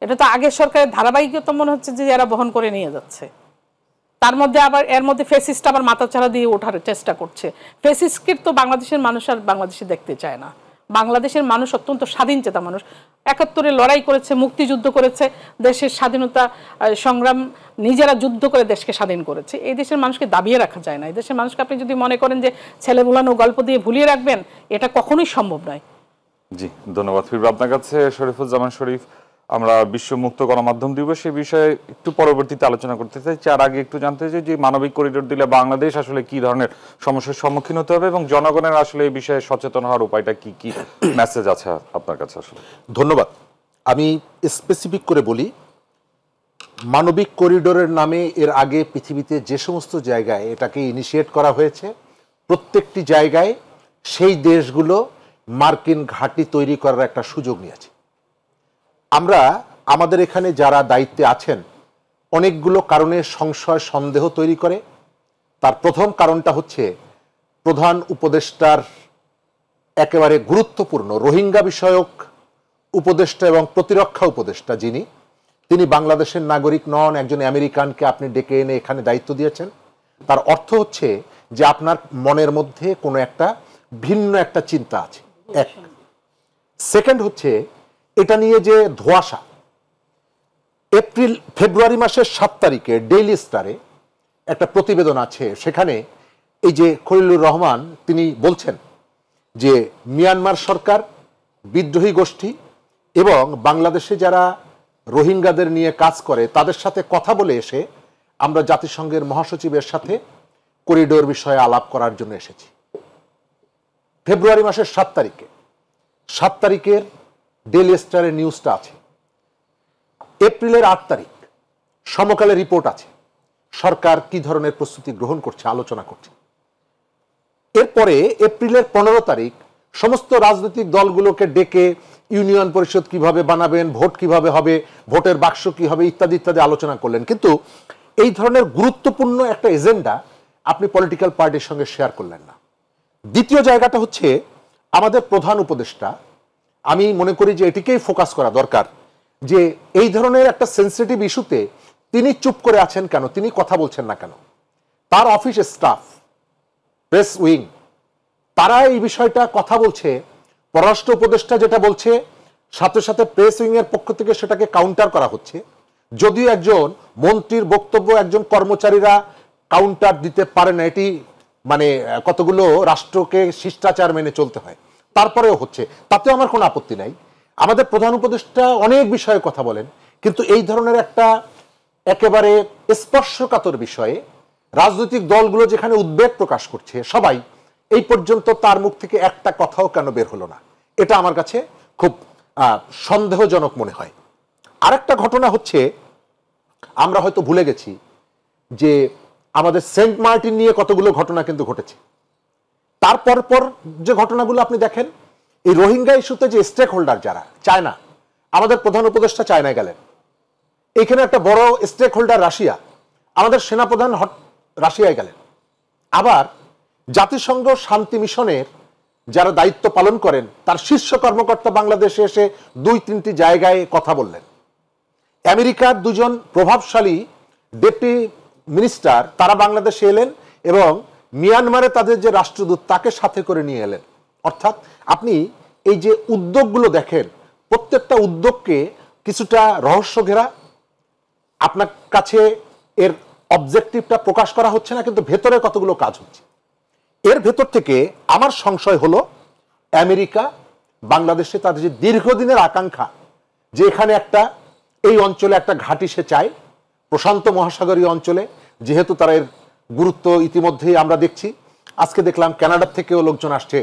S2: এটা তো আগের সরকারের ধারাবাহিকতা মনে হচ্ছে যে যারা বহন করে নিয়ে যাচ্ছে। তার মধ্যে আবার এর মধ্যে ফেসিস্ট আবার মাথাচাড়া দিয়ে ওঠার চেষ্টা করছে। ফেসিস্টকে তো বাংলাদেশের মানুষ আর বাংলাদেশে দেখতে চায় না। বাংলাদেশের মানুষ অত্যন্ত স্বাধীন চেতা মানুষ। 71-এ লড়াই করেছে, মুক্তিযুদ্ধ করেছে, দেশের স্বাধীনতা সংগ্রাম নিজেরা যুদ্ধ করে দেশকে স্বাধীন করেছে। এই দেশের মানুষকে দাবিয়ে রাখা যায় না। এই দেশের মানুষকে আপনি যদি মনে করেন যে ছেলে ভুলানো গল্প দিয়ে ভুলিয়ে রাখবেন, এটা কখনোই সম্ভব নয়।
S3: জি, ধন্যবাদ ফিরব আপনার কাছে শরীফুজ্জামান শরীফ। আমরা বিশ্ব মুক্ত গণমাধ্যম দিবস এই বিষয়ে একটু পরবর্তীতে আলোচনা করতে চাই। তার আগে একটু জানতে চাই যে মানবিক করিডোর দিলে বাংলাদেশ আসলে কি ধরনের সমস্যার সম্মুখীন হতে হবে এবং জনগণের আসলে এই বিষয়ে সচেতন হওয়ার উপায়টা কি কি মেসেজ আছে আপনার কাছে আসলে?
S1: ধন্যবাদ। আমি স্পেসিফিক করে বলি, মানবিক করিডোরের নামে এর আগে পৃথিবীতে যে সমস্ত জায়গায় এটাকে ইনিশিয়েট করা হয়েছে, প্রত্যেকটি জায়গায় সেই দেশগুলো মার্কিন ঘাঁটি তৈরি করার একটা সুযোগ নিয়েছে। আমরা আমাদের এখানে যারা দায়িত্বে আছেন অনেকগুলো কারণে সংশয় সন্দেহ তৈরি করে। তার প্রথম কারণটা হচ্ছে প্রধান উপদেষ্টার একেবারে গুরুত্বপূর্ণ রোহিঙ্গা বিষয়ক উপদেষ্টা এবং প্রতিরক্ষা উপদেষ্টা তিনি বাংলাদেশের নাগরিক নন, একজন আমেরিকানকে আপনি ডেকে এনে এখানে দায়িত্ব দিয়েছেন। তার অর্থ হচ্ছে যে আপনার মনের মধ্যে কোনো একটা ভিন্ন একটা চিন্তা আছে। এক। সেকেন্ড হচ্ছে এটা নিয়ে যে ধোঁয়াশা। ফেব্রুয়ারি মাসের 7 তারিখে ডেইলি স্টারে একটা প্রতিবেদন আছে, সেখানে এই যে খলিলুর রহমান তিনি বলছেন যে মিয়ানমার সরকার, বিদ্রোহী গোষ্ঠী এবং বাংলাদেশে যারা রোহিঙ্গাদের নিয়ে কাজ করে তাদের সাথে কথা বলে এসে আমরা জাতিসংঘের মহাসচিবের সাথে করিডোর বিষয়ে আলাপ করার জন্য এসেছি। ফেব্রুয়ারি মাসের 7 তারিখে 7 তারিখের ডেইলি স্টারের নিউজটা আছে। এপ্রিলের 8 তারিখ সমকালে রিপোর্ট আছে, সরকার কি ধরনের প্রস্তুতি গ্রহণ করছে আলোচনা করছে। এরপরে এপ্রিলের 15 তারিখ সমস্ত রাজনৈতিক দলগুলোকে ডেকে ইউনিয়ন পরিষদ কিভাবে বানাবেন, ভোট কিভাবে হবে, ভোটের বাক্স কি হবে ইত্যাদি ইত্যাদি আলোচনা করলেন। কিন্তু এই ধরনের গুরুত্বপূর্ণ একটা এজেন্ডা আপনি পলিটিক্যাল পার্টির সঙ্গে শেয়ার করলেন না। দ্বিতীয় জায়গাটা হচ্ছে আমাদের প্রধান উপদেষ্টা, আমি মনে করি যে এটিকেই ফোকাস করা দরকার যে এই ধরনের একটা সেন্সিটিভ ইস্যুতে তিনি চুপ করে আছেন কেন, তিনি কথা বলছেন না কেন। তার অফিস স্টাফ, প্রেস উইং, তারা এই বিষয়টা কথা বলছে। পররাষ্ট্র উপদেষ্টা যেটা বলছে সাথে সাথে প্রেস উইং এর পক্ষ থেকে সেটাকে কাউন্টার করা হচ্ছে। যদিও একজন মন্ত্রীর বক্তব্য একজন কর্মচারীরা কাউন্টার দিতে পারে না, এটি মানে কতগুলো রাষ্ট্রকে শিষ্টাচার মেনে চলতে হয়, তারপরেও হচ্ছে, তাতেও আমার কোনো আপত্তি নাই। আমাদের প্রধান উপদেষ্টা অনেক বিষয়ে কথা বলেন, কিন্তু এই ধরনের একটা একেবারে স্পর্শকাতর বিষয়ে রাজনৈতিক দলগুলো যেখানে উদ্বেগ প্রকাশ করছে সবাই, এই পর্যন্ত তার মুখ থেকে একটা কথাও কেন বের হলো না, এটা আমার কাছে খুব সন্দেহজনক মনে হয়। আরেকটা ঘটনা হচ্ছে, আমরা হয়তো ভুলে গেছি যে আমাদের সেন্ট মার্টিন নিয়ে কতগুলো ঘটনা কিন্তু ঘটেছে। তারপর পর যে ঘটনাগুলো আপনি দেখেন, এই রোহিঙ্গা ইস্যুতে যে স্টেক হোল্ডার যারা, চায়না, আমাদের প্রধান উপদেষ্টা চায়নায় গেলেন, এখানে একটা বড় স্টেক হোল্ডার রাশিয়া, আমাদের সেনাপ্রধান রাশিয়ায় গেলেন। আবার জাতিসংঘ শান্তি মিশনের যারা দায়িত্ব পালন করেন তার শীর্ষ কর্মকর্তা বাংলাদেশে এসে 2-3টি জায়গায় কথা বললেন। আমেরিকার দুজন প্রভাবশালী ডেপুটি মিনিস্টার তারা বাংলাদেশে এলেন এবং মিয়ানমারে তাদের যে রাষ্ট্রদূত তাকে সাথে করে নিয়ে এলেন। অর্থাৎ আপনি এই যে উদ্যোগগুলো দেখেন, প্রত্যেকটা উদ্যোগকে কিছুটা রহস্য ঘেরা, আপনার কাছে এর অবজেক্টিভটা প্রকাশ করা হচ্ছে না, কিন্তু ভেতরে কতগুলো কাজ হচ্ছে। এর ভেতর থেকে আমার সংশয় হলো আমেরিকা বাংলাদেশে তাদের যে দীর্ঘদিনের আকাঙ্ক্ষা যে এখানে এই অঞ্চলে একটা ঘাঁটি সে চায়, প্রশান্ত মহাসাগরীয় অঞ্চলে, যেহেতু তারা এর গুরুত্ব ইতিমধ্যেই আমরা দেখছি। আজকে দেখলাম কানাডার থেকেও লোকজন আসছে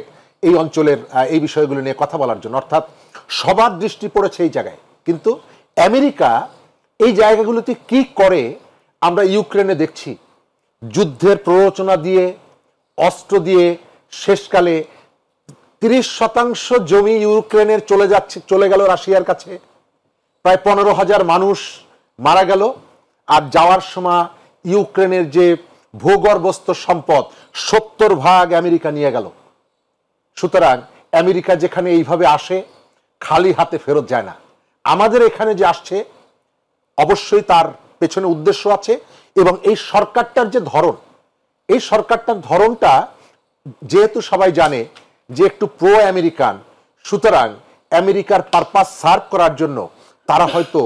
S1: এই অঞ্চলের এই বিষয়গুলো নিয়ে কথা বলার জন্য, অর্থাৎ সবার দৃষ্টি পড়েছে এই জায়গায়। কিন্তু আমেরিকা এই জায়গাগুলোতে কি করে আমরা ইউক্রেনে দেখছি, যুদ্ধের প্ররোচনা দিয়ে, অস্ত্র দিয়ে, শেষকালে 30% জমি ইউক্রেনের চলে গেল রাশিয়ার কাছে, প্রায় 15,000 মানুষ মারা গেল, আর যাওয়ার সময় ইউক্রেনের যে ভূগর্ভস্থ সম্পদ 70% আমেরিকা নিয়ে গেল। সুতরাং আমেরিকা যেখানে এইভাবে আসে খালি হাতে ফেরত যায় না। আমাদের এখানে যে আসছে অবশ্যই তার পেছনে উদ্দেশ্য আছে, এবং এই সরকারটার যে ধরন, এই সরকারটার ধরনটা যেহেতু সবাই জানে যে একটু প্রো আমেরিকান, সুতরাং আমেরিকার পারপাস সার্ভ করার জন্য তারা হয়তো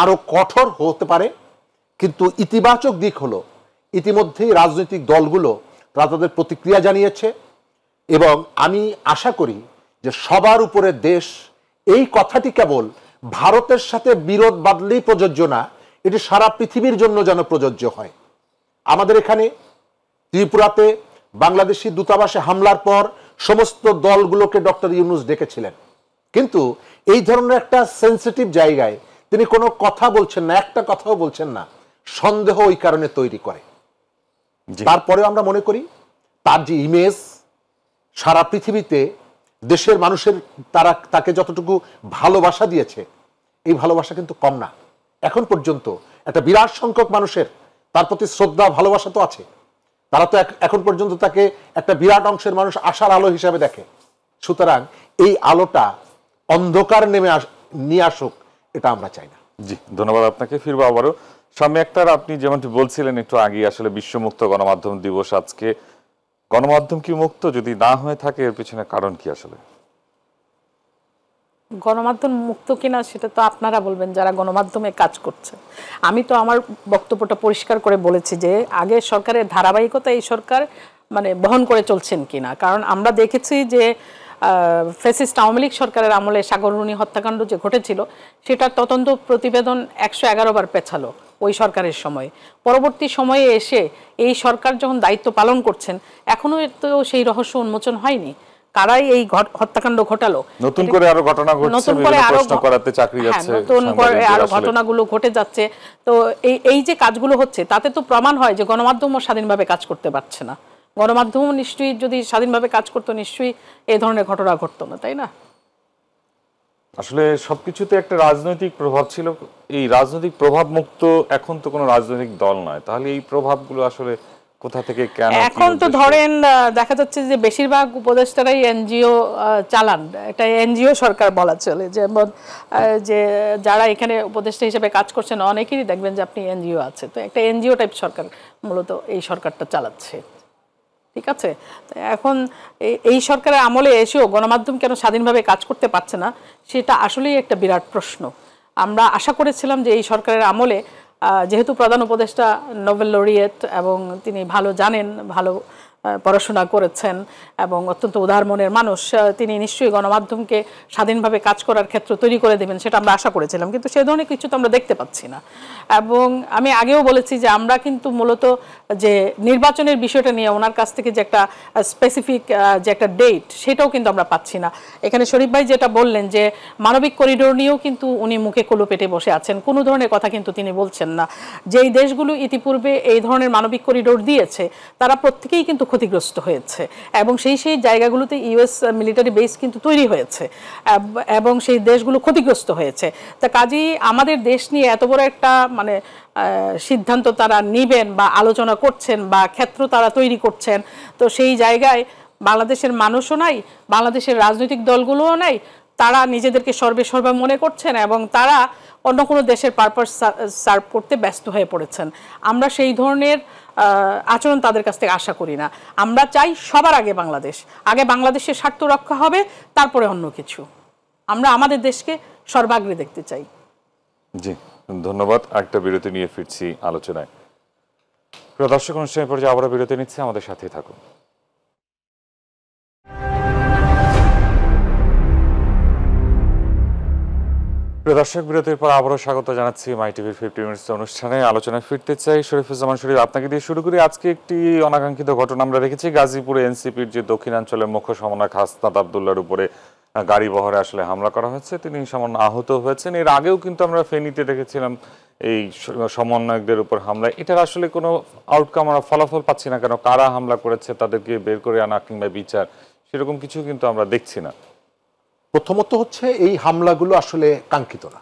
S1: আরো কঠোর হতে পারে। কিন্তু ইতিবাচক দিক হলো ইতিমধ্যেই রাজনৈতিক দলগুলো তারা তাদের প্রতিক্রিয়া জানিয়েছে, এবং আমি আশা করি যে সবার উপরে দেশ, এই কথাটি কেবল ভারতের সাথে বিরোধ বাঁধলেই প্রযোজ্য না, এটি সারা পৃথিবীর জন্য যেন প্রযোজ্য হয়। আমাদের এখানে ত্রিপুরাতে বাংলাদেশি দূতাবাসে হামলার পর সমস্ত দলগুলোকে ডক্টর ইউনূস ডেকেছিলেন, কিন্তু এই ধরনের একটা সেন্সিটিভ জায়গায় তিনি কোনো কথা বলছেন না, একটা কথাও বলছেন না। সন্দেহ ওই কারণে তৈরি করে। তারপরে আমরা মনে করি তার যে ইমেজ সারা পৃথিবীতে দেশের মানুষের তাকে যতটুকু ভালোবাসা দিয়েছে, এই ভালোবাসা কিন্তু কম না। এখন পর্যন্ত একটা বিরাট সংখ্যক মানুষের তার প্রতি শ্রদ্ধা ভালোবাসা তো আছে, তারা তো এখন পর্যন্ত তাকে একটা বিরাট অংশের মানুষ আশার আলো হিসাবে দেখে। সুতরাং এই আলোটা অন্ধকার নিয়ে আসুক, এটা আমরা চাই না।
S3: জি, ধন্যবাদ আপনাকে। ফিরবো আবারও। শাম্মী আক্তার, আপনি যেমনটি বলছিলেন একটু আগে, আসলে বিশ্বমুক্ত গণমাধ্যম দিবস আজকে, গণমাধ্যম কি মুক্ত? যদি না হয়ে থাকে এর পিছনে কারণ কি? আসলে
S2: গণমাধ্যম মুক্ত কিনা সেটা তো আপনারা বলবেন যারা গণমাধ্যমে কাজ করছে। আমি তো আমার বক্তব্যটা পরিষ্কার করে বলেছি যে আগের সরকারের ধারাবাহিকতা এই সরকার বহন করে চলছেন কিনা। কারণ আমরা দেখেছি যে ফ্যাসিস্ট আওয়ামী লীগ সরকারের আমলে সাগররুনি হত্যাকাণ্ড যে ঘটেছিল সেটার তদন্ত প্রতিবেদন 111 বার পেছালো ওই সরকারের সময়। পরবর্তী সময়ে এসে এই সরকার যখন দায়িত্ব পালন করছেন, এখনো তো সেই রহস্য উন্মোচন হয়নি, কারাই এই হত্যাকাণ্ড ঘটালো।
S3: নতুন করে আরো ঘটনা ঘটছে,
S2: নতুন করে আরো
S3: প্রশ্ন করাতে চাকরি যাচ্ছে,
S2: নতুন করে আরো ঘটনাগুলো ঘটে যাচ্ছে। তো এই যে কাজগুলো হচ্ছে তাতে তো প্রমাণ হয় যে গণমাধ্যমও স্বাধীনভাবে কাজ করতে পারছে না। গণমাধ্যম নিশ্চয়ই যদি স্বাধীনভাবে কাজ করতো নিশ্চয়ই এই ধরনের ঘটনা ঘটতো না, তাই না?
S3: আসলে সবকিছুতে একটা রাজনৈতিক প্রভাব ছিল। এই রাজনৈতিক প্রভাব মুক্ত এখন তো কোনো রাজনৈতিক দল নয়, তাহলে এই প্রভাবগুলো আসলে কোথা থেকে কেন?
S2: এখন তো ধরেন দেখা যাচ্ছে যে বেশিরভাগ উপদেষ্টারাই এনজিও চালান, এটা এনজিও সরকার বলা চলে। যেমন যে যারা এখানে উপদেষ্টা হিসেবে কাজ করছেন অনেকেরই দেখবেন যে আপনি এনজিও আছে, তো একটা এনজিও টাইপ সরকার মূলত এই সরকারটা চালাচ্ছে। ঠিক আছে, এখন এই সরকারের আমলে এসেও গণমাধ্যম কেন স্বাধীনভাবে কাজ করতে পারছে না সেটা আসলেই একটা বিরাট প্রশ্ন। আমরা আশা করেছিলাম যে এই সরকারের আমলে, যেহেতু প্রধান উপদেষ্টা নোবেল লরিয়েট এবং তিনি ভালো জানেন, ভালো পড়াশোনা করেছেন এবং অত্যন্ত উদার মনের মানুষ, তিনি নিশ্চয়ই গণমাধ্যমকে স্বাধীনভাবে কাজ করার ক্ষেত্র তৈরি করে দেবেন, সেটা আমরা আশা করেছিলাম। কিন্তু সে ধরনের কিছু তো আমরা দেখতে পাচ্ছি না। এবং আমি আগেও বলেছি যে আমরা কিন্তু মূলত যে নির্বাচনের বিষয়টা নিয়ে ওনার কাছ থেকে যে একটা স্পেসিফিক যে একটা ডেট, সেটাও কিন্তু আমরা পাচ্ছি না। এখানে শরীফ ভাই যেটা বললেন যে মানবিক করিডোর নিয়েও কিন্তু উনি মুখে কলু পেটে বসে আছেন, কোনো ধরনের কথা কিন্তু তিনি বলছেন না। যেই দেশগুলো ইতিপূর্বে এই ধরনের মানবিক করিডোর দিয়েছে তারা প্রত্যেকেই কিন্তু ক্ষতিগ্রস্ত হয়েছে, এবং সেই জায়গাগুলোতে ইউএস মিলিটারি বেস কিন্তু তৈরি হয়েছে এবং সেই দেশগুলো ক্ষতিগ্রস্ত হয়েছে। তা কাজেই আমাদের দেশ নিয়ে এত বড় একটা সিদ্ধান্ত তারা নিবেন বা আলোচনা করছেন বা ক্ষেত্র তারা তৈরি করছেন, তো সেই জায়গায় বাংলাদেশের মানুষও নাই, বাংলাদেশের রাজনৈতিক দলগুলোও নাই। তারা নিজেদেরকে সর্বেসর্বা মনে করছেন এবং তারা অন্য কোনো দেশের পারপাস সার্ভ করতে ব্যস্ত হয়ে পড়েছেন। আমরা সেই ধরনের আচরণ তাদের কাছ থেকে আশা করি না। আমরা চাই সবার আগে বাংলাদেশের স্বার্থ রক্ষা হবে, তারপরে অন্য কিছু। আমরা আমাদের দেশকে সর্বাগ্রে দেখতে চাই।
S3: জি, ধন্যবাদ। একটা বিরতি নিয়ে ফিরছি আলোচনায়। প্রিয় দর্শক, অনুষ্ঠানের পর্যায়ে আবারও বিরতি নিচ্ছে, আমাদের সাথেই থাকুন। প্রিয় দর্শক, বিরতির পর আবারও স্বাগত জানাচ্ছি মাই টিভির 50 মিনিটস অনুষ্ঠানে। আলোচনায় ফিরতে চাই। শরীফুজ্জামান শরীফ, আপনাকে দিয়ে শুরু করি। আজকে একটি অনাকাঙ্ক্ষিত ঘটনা আমরা দেখেছি। গাজীপুরে এনসিপির যে দক্ষিণাঞ্চলের মুখ্য সমন্বয়ক হাসনাত আবদুল্লাহর উপরে গাড়ি বহরে আসলে হামলা করা হয়েছে, তিনি সামান্য আহত হয়েছেন। এর আগেও কিন্তু আমরা ফেনীতে দেখেছিলাম এই সমন্বয়কদের উপর হামলা। এটার আসলে কোনো আউটকাম আমরা ফলাফল পাচ্ছি না কেন? কারা হামলা করেছে, তাদেরকে বের করে আনা কিংবা বিচার, সেরকম কিছু কিন্তু আমরা দেখছি না।
S1: প্রথমত হচ্ছে এই হামলাগুলো আসলে কাঙ্ক্ষিত না।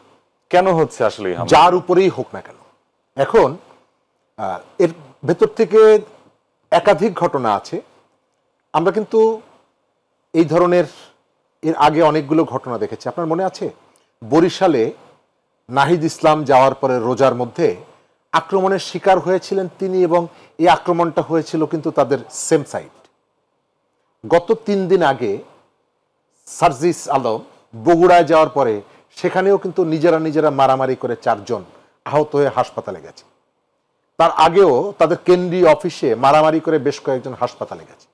S3: কেন হচ্ছে আসলে এই হামলা?
S1: যার উপরেই হোক না কেন। এখন এর ভেতর থেকে একাধিক ঘটনা আছে। আমরা কিন্তু এই ধরনের এর আগে অনেকগুলো ঘটনা দেখেছি। আপনার মনে আছে বরিশালে নাহিদ ইসলাম যাওয়ার পরে রোজার মধ্যে আক্রমণের শিকার হয়েছিলেন তিনি, এবং এই আক্রমণটা হয়েছিল কিন্তু তাদের সেম সাইড। গত 3 দিন আগে সার্জিস আলম বগুড়ায় যাওয়ার পরে সেখানেও কিন্তু নিজেরা মারামারি করে 4 জন আহত হয়ে হাসপাতালে গেছে। তার আগেও তাদের কেন্দ্রীয় অফিসে মারামারি করে বেশ কয়েকজন হাসপাতালে গেছে।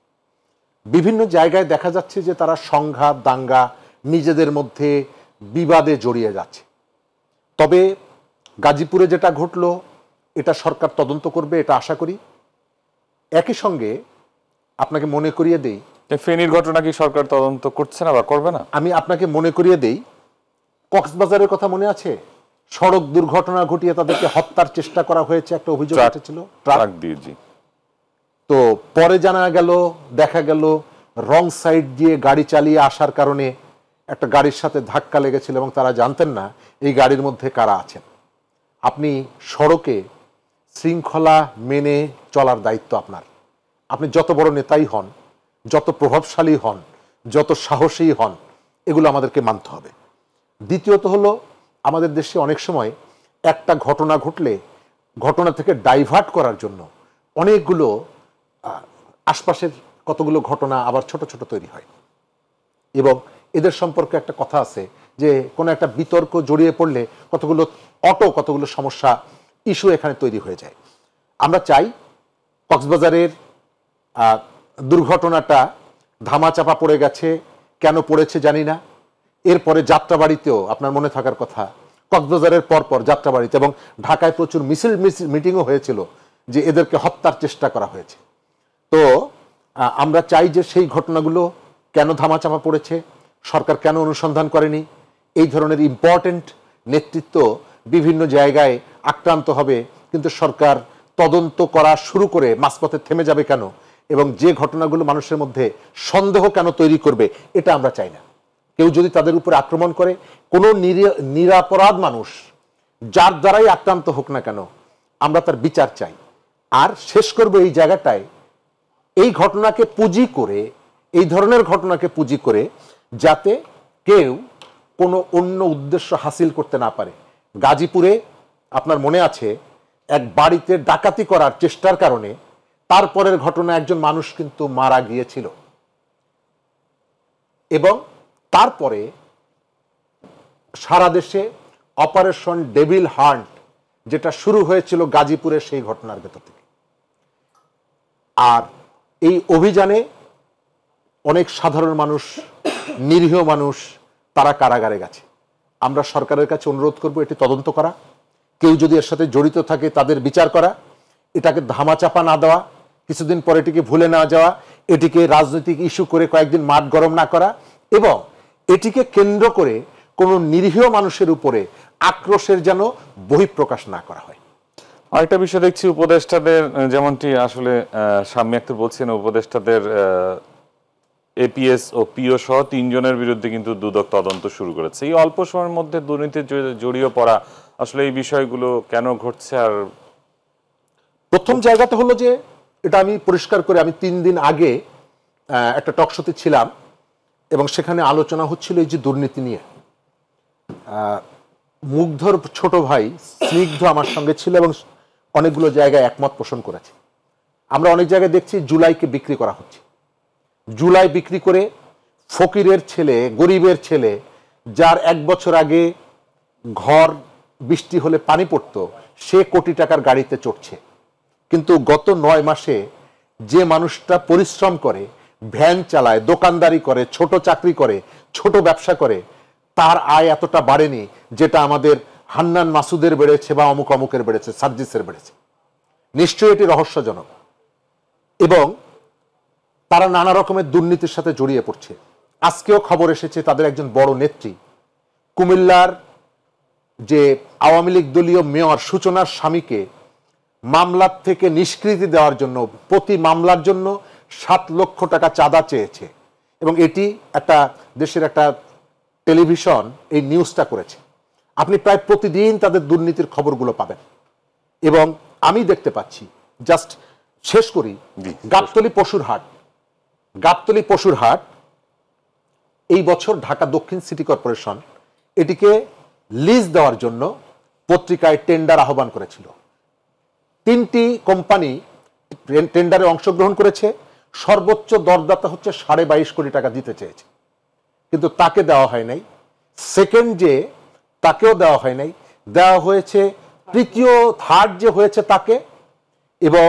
S1: বিভিন্ন জায়গায় দেখা যাচ্ছে যে তারা সংঘাত, দাঙ্গা, নিজেদের মধ্যে বিবাদে জড়িয়ে যাচ্ছে। তবে গাজীপুরে যেটা ঘটলো এটা সরকার তদন্ত করবে, এটা আশা করি। একই সঙ্গে আপনাকে মনে করিয়ে দেই,
S3: ফেনীর ঘটনা কি সরকার তদন্ত করছে না বা করবে না?
S1: আমি আপনাকে মনে করিয়ে দেই, কক্সবাজারের কথা মনে আছে? সড়ক দুর্ঘটনা ঘটিয়ে তাদেরকে হত্যার চেষ্টা করা হয়েছে, একটা অভিযোগ উঠেছিল ট্রাক দিয়ে। জি। তো পরে দেখা গেল রং সাইড দিয়ে গাড়ি চালিয়ে আসার কারণে একটা গাড়ির সাথে ধাক্কা লেগেছিল এবং তারা জানতেন না এই গাড়ির মধ্যে কারা আছেন। আপনি সড়কে শৃঙ্খলা মেনে চলার দায়িত্ব আপনার। আপনি যত বড় নেতাই হন, যত প্রভাবশালী হন, যত সাহসী হন, এগুলো আমাদেরকে মানতে হবে। দ্বিতীয়ত হলো, আমাদের দেশে অনেক সময় একটা ঘটনা ঘটলে ঘটনা থেকে ডাইভার্ট করার জন্য অনেকগুলো আশপাশের কতগুলো ঘটনা আবার ছোট ছোট তৈরি হয়, এবং এদের সম্পর্কে একটা কথা আছে যে কোনো একটা বিতর্ক জড়িয়ে পড়লে কতগুলো সমস্যা, ইস্যু এখানে তৈরি হয়ে যায়। আমরা চাই কক্সবাজারের দুর্ঘটনাটা ধামাচাপা পড়ে গেছে, কেন পড়েছে জানি না। এরপরে যাত্রাবাড়িতেও আপনার মনে থাকার কথা, কক্সবাজারের পরপর যাত্রাবাড়িতে এবং ঢাকায় প্রচুর মিটিংও হয়েছিল যে এদেরকে হত্যার চেষ্টা করা হয়েছে। তো আমরা চাই যে সেই ঘটনাগুলো কেন ধামাচাপা পড়েছে, সরকার কেন অনুসন্ধান করেনি। এই ধরনের ইম্পর্টেন্ট নেতৃত্ব বিভিন্ন জায়গায় আক্রান্ত হবে, কিন্তু সরকার তদন্ত করা শুরু করে মাঝপথে থেমে যাবে কেন, এবং যে ঘটনাগুলো মানুষের মধ্যে সন্দেহ কেন তৈরি করবে, এটা আমরা চাই না। কেউ যদি তাদের উপরে আক্রমণ করে, কোনো নিরাপরাধ মানুষ যার দ্বারাই আক্রান্ত হোক না কেন, আমরা তার বিচার চাই। আর শেষ করব এই জায়গাটায়, এই ঘটনাকে পুঁজি করে, এই ধরনের ঘটনাকে পুঁজি করে যাতে কেউ কোনো অন্য উদ্দেশ্য হাসিল করতে না পারে। গাজীপুরে আপনার মনে আছে এক বাড়িতে ডাকাতি করার চেষ্টার কারণে তারপরের ঘটনা একজন মানুষ কিন্তু মারা গিয়েছিল, এবং তারপরে সারা দেশে অপারেশন ডেভিল হান্ট যেটা শুরু হয়েছিল গাজীপুরের সেই ঘটনার ভেতর থেকে। আর এই অভিযানে অনেক সাধারণ মানুষ, নিরীহ মানুষ, তারা কারাগারে গেছে। আমরা সরকারের কাছে অনুরোধ করব এটি তদন্ত করা, কেউ যদি এর সাথে জড়িত থাকে তাদের বিচার করা, এটাকে ধামাচাপা না দেওয়া, কিছুদিন পরে এটিকে ভুলে না যাওয়া, এটিকে রাজনৈতিক ইস্যু করে কয়েকদিন মাঠ গরম না করা, এবং এটিকে কেন্দ্র করে কোনো নিরীহ মানুষের উপরে আক্রোশের যেন বহিঃপ্রকাশ না করা হয়।
S3: আরেকটা বিষয় দেখছি, উপদেষ্টাদের, যেমনটি আসলে শাম্মী আক্তার বলছেন, উপদেষ্টাদের এপিএস ও পিও সহ 3 জনের বিরুদ্ধে কিন্তু দুদক তদন্ত শুরু করেছে। এই অল্প সময়ের মধ্যে দুর্নীতিতে জড়িয়ে পড়া, আসলে এই বিষয়গুলো কেন ঘটছে? আর
S1: প্রথম জায়গাটা হলো যে, এটা আমি পরিষ্কার করে, আমি 3 দিন আগে একটা টকশোতে ছিলাম এবং সেখানে আলোচনা হচ্ছিল এই যে দুর্নীতি নিয়ে। মুগ্ধর ছোট ভাই স্নিগ্ধ আমার সঙ্গে ছিল এবং অনেকগুলো জায়গায় একমত পোষণ করেছে। আমরা অনেক জায়গায় দেখছি জুলাইকে বিক্রি করা হচ্ছে। জুলাই বিক্রি করে ফকিরের ছেলে, গরিবের ছেলে, যার 1 বছর আগে ঘর বৃষ্টি হলে পানি পড়তো, সে কোটি টাকার গাড়িতে চড়ছে। কিন্তু গত 9 মাসে যে মানুষটা পরিশ্রম করে, ভ্যান চালায়, দোকানদারি করে, ছোট চাকরি করে, ছোট ব্যবসা করে, তার আয় এতটা বাড়েনি যেটা আমাদের হান্নান মাসুদের বেড়েছে বা অমুক অমুকের বেড়েছে, সার্জিসের বেড়েছে। নিশ্চয়ই এটি রহস্যজনক এবং তারা নানা রকমের দুর্নীতির সাথে জড়িয়ে পড়ছে। আজকেও খবর এসেছে তাদের একজন বড় নেত্রী কুমিল্লার যে আওয়ামী লীগ দলীয় মেয়র সূচনার স্বামীকে মামলার থেকে নিষ্কৃতি দেওয়ার জন্য প্রতি মামলার জন্য 7 লক্ষ টাকা চাঁদা চেয়েছে এবং এটি একটা দেশের একটা টেলিভিশন এই নিউজটা করেছে। আপনি প্রায় প্রতিদিন তাদের দুর্নীতির খবরগুলো পাবেন এবং আমি দেখতে পাচ্ছি। জাস্ট শেষ করি, গাবতলী পশুর হাট এই বছর ঢাকা দক্ষিণ সিটি কর্পোরেশন এটিকে লিজ দেওয়ার জন্য পত্রিকায় টেন্ডার আহ্বান করেছিল। 3টি কোম্পানি টেন্ডারে অংশগ্রহণ করেছে। সর্বোচ্চ দরদাতা হচ্ছে 22.5 কোটি টাকা দিতে চেয়েছে, কিন্তু তাকে দেওয়া হয় নাই। সেকেন্ড যে তাকেও দেওয়া হয় নাই, দেওয়া হয়েছে তৃতীয় থার্ড যে হয়েছে তাকে, এবং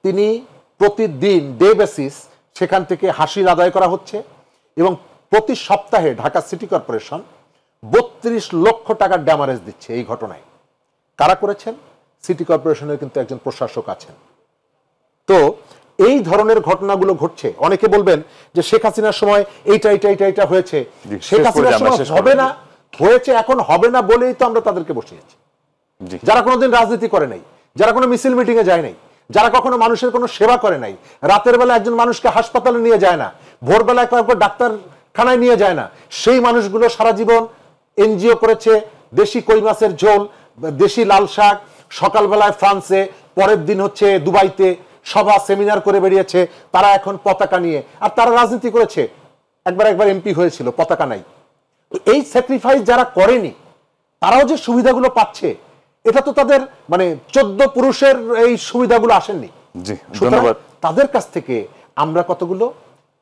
S1: তিনি প্রতিদিন ডে বেসিস সেখান থেকে হাসিল আদায় করা হচ্ছে এবং প্রতি সপ্তাহে ঢাকা সিটি কর্পোরেশন 32 লক্ষ টাকার ড্যামারেজ দিচ্ছে। এই ঘটনায় কারা করেছেন? সিটি কর্পোরেশনের কিন্তু একজন প্রশাসক আছেন। তো এই ধরনের ঘটনাগুলো ঘটছে। অনেকে বলবেন যে শেখ হাসিনার সময় এইটা হয়েছে, শেখ হাসিনার সময় হবে না, হয়েছে, এখন হবে না বলেই তো আমরা তাদেরকে বসিয়েছি। যারা কোনোদিন রাজনীতি করে নাই, যারা কোনো মিছিল মিটিং এ যায় নাই, যারা কখনো মানুষের কোনো সেবা করে নাই, রাতের বেলা একজন মানুষকে হাসপাতালে নিয়ে যায় না, ভোরবেলায় কয়েকবার ডাক্তারখানায় নিয়ে যায় না, সেই মানুষগুলো সারা জীবন এনজিও করেছে। দেশি কই মাছের ঝোল, দেশি লাল শাক, সকালবেলায় ফ্রান্সে, পরের দিন হচ্ছে দুবাইতে সভা সেমিনার করে বেরিয়েছে। তারা এখন পতাকা নিয়ে, আর তারা রাজনীতি করেছে, একবার এমপি হয়েছিল, পতাকা নাই। তো এই স্যাক্রিফাইস যারা করেনি তারাও যে সুবিধাগুলো পাচ্ছে, এটা তো তাদের মানে 14 পুরুষের এই সুবিধাগুলো আসেননি। ধন্যবাদ। তাদের কাছ থেকে আমরা কতগুলো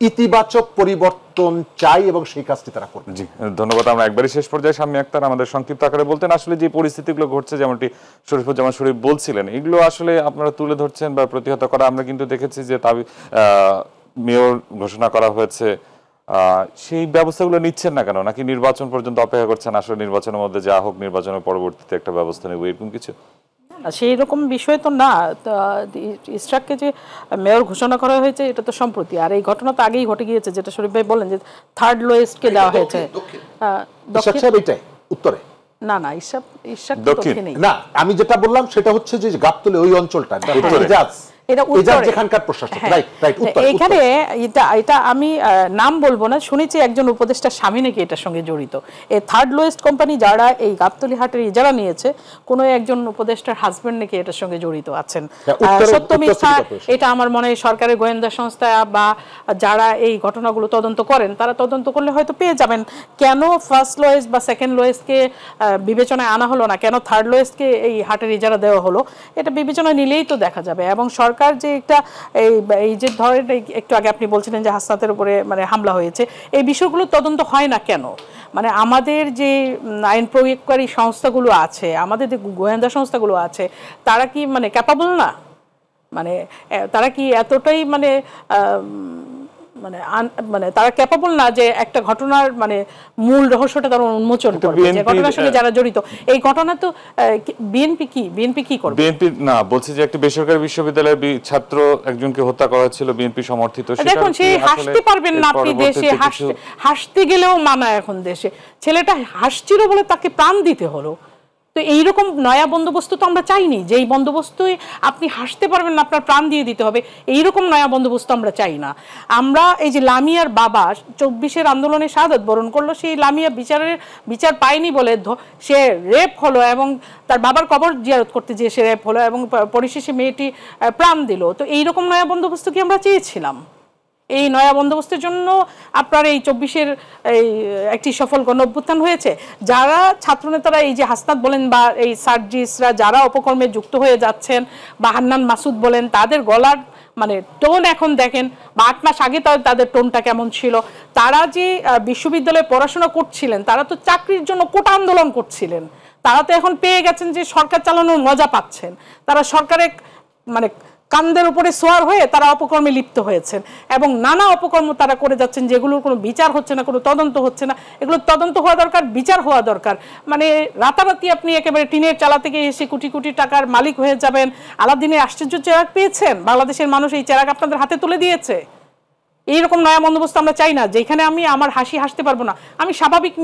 S1: ইতিবাচক পরিবর্তন চাই এবং সেই কাজটি তারা করবে।
S3: জি ধন্যবাদ। আমরা একবারই শেষ পর্যায়ে শাম্মী আক্তার আমাদের সংক্ষিপ্ত আকারে বলতেন আসলে যে পরিস্থিতিগুলো ঘটছে, যেমনটি শরীফুজ্জামান শরীফ বলছিলেন, এগুলো আসলে আপনারা তুলে ধরছেন বা প্রতিহত করা। আমরা কিন্তু দেখেছি যে মেয়র ঘোষণা করা হয়েছে, সেই ব্যবস্থাগুলো নিচ্ছেন না কেন? নাকি নির্বাচন পর্যন্ত অপেক্ষা করছেন আসলে নির্বাচনের মধ্যে যা হোক, নির্বাচনের পরবর্তীতে একটা ব্যবস্থা নেব, এরকম কিছু?
S2: সেই রকম বিষয় তো না। ইশরাককে যে মেয়র ঘোষণা করা হয়েছে এটা তো সম্প্রতি, আর এই ঘটনা তো আগেই ঘটে গিয়েছে, যেটা শরীফ ভাই বলেন যে থার্ড লোয়েস্টকে দেওয়া হয়েছে
S1: উত্তরে।
S2: না ইশরাক দক্ষিণে
S1: না, আমি যেটা বললাম সেটা হচ্ছে যে গাবতলী ওই অঞ্চলটা
S2: এখানে এটা আমি নাম বলবো না, শুনেছি একজন উপদেষ্টার স্বামী নাকি এটার সঙ্গে জড়িত। এই থার্ড লোয়েস্ট কোম্পানি যারা এই গাবতলী হাটের ইজারা নিয়েছে, কোন একজন উপদেষ্টার হাজবেন্ড নাকি এটার সঙ্গে জড়িত আছেন। সত্য মিথ্যা এটা আমার মনে হয় সরকারের গোয়েন্দা সংস্থা বা যারা এই ঘটনাগুলো তদন্ত করেন, তারা তদন্ত করলে হয়তো পেয়ে যাবেন কেন ফার্স্ট লোয়েস্ট বা সেকেন্ড লোয়েস্টকে বিবেচনায় আনা হলো না, কেন থার্ড লোয়েস্টকে এই হাটের ইজারা দেওয়া হলো। এটা বিবেচনায় নিলেই তো দেখা যাবে। এবং সরকার যে একটা এই যে ধরেন একটু আগে আপনি বলছিলেন যে হাসনাতের উপরে মানে হামলা হয়েছে, এই বিষয়গুলো তদন্ত হয় না কেন? মানে আমাদের যে আইন প্রয়োগকারী সংস্থাগুলো আছে, আমাদের যে গোয়েন্দা সংস্থাগুলো আছে, তারা কি মানে ক্যাপাবল না? মানে তারা কি এতটাই মানে মানে মানে তারা ক্যাপাবল না যে একটা ঘটনার মানে মূল রহস্যটা তারা উন্মোচন করবে, যে ঘটনার সঙ্গে যারা জড়িত? এই ঘটনা তো বিএনপি কি করবে? বিএনপি
S3: না, বলছে যে একটা বেসরকারি বিশ্ববিদ্যালয়ের ছাত্র একজনকে হত্যা করা হয়েছিল বিএনপি সমর্থিত।
S2: দেখুন, সে হাসতে পারবেন না আপনি, দেশে হাসতে গেলেও মানা এখন দেশে। ছেলেটা হাসছিল বলে তাকে প্রাণ দিতে হলো। তো এইরকম নয়া বন্দোবস্ত তো আমরা চাইনি, যে এই বন্দোবস্তে আপনি হাসতে পারবেন না, আপনার প্রাণ দিয়ে দিতে হবে, এইরকম নয়া বন্দোবস্ত আমরা চাই না। আমরা এই যে লামিয়ার বাবা 24-এর আন্দোলনে শাহাদাত বরণ করলো, সেই লামিয়া বিচার পায়নি বলে সে রেপ হলো এবং তার বাবার কবর জিয়ারত করতে যেয়ে সে রেপ হলো এবং পরিশেষে মেয়েটি প্রাণ দিল। তো এইরকম নয়া বন্দোবস্ত কি আমরা চেয়েছিলাম? এই নয়া বন্দোবস্তের জন্য আপনার এই 24-এর এই একটি সফল গণ অভ্যুত্থান হয়েছে। যারা ছাত্রনেতারা এই যে হাসনাত বলেন বা এই সার্জিসরা যারা অপকর্মে যুক্ত হয়ে যাচ্ছেন বা হান্নান মাসুদ বলেন, তাদের গলার মানে টোন এখন দেখেন বা 8 মাস আগে তাদের টোনটা কেমন ছিল। তারা যে বিশ্ববিদ্যালয়ে পড়াশোনা করছিলেন, তারা তো চাকরির জন্য কোটা আন্দোলন করছিলেন। তারা তো এখন পেয়ে গেছেন যে সরকার চালানোর মজা পাচ্ছেন, তারা সরকারের মানে কান্দের উপরে সোয়ার হয়ে তারা অপকর্মে লিপ্ত হয়েছেন এবং নানা অপকর্ম তারা করে যাচ্ছেন, যেগুলোর কোনো বিচার হচ্ছে না, কোনো তদন্ত হচ্ছে না। এগুলো তদন্ত হওয়া দরকার, বিচার হওয়া দরকার। মানে রাতারাতি আপনি একেবারে টিনের চালা থেকে এসে কোটি কোটি টাকার মালিক হয়ে যাবেন। আলাদিনের আশ্চর্য চেরাগ পেয়েছেন, বাংলাদেশের মানুষ এই চেরাগ আপনাদের হাতে তুলে দিয়েছে। এইরকম নয়া বন্দোবস্ত আমরা চাই না, যেখানে আমি আমার হাসি হাসতে পারবো না। আমি স্বাভাবিক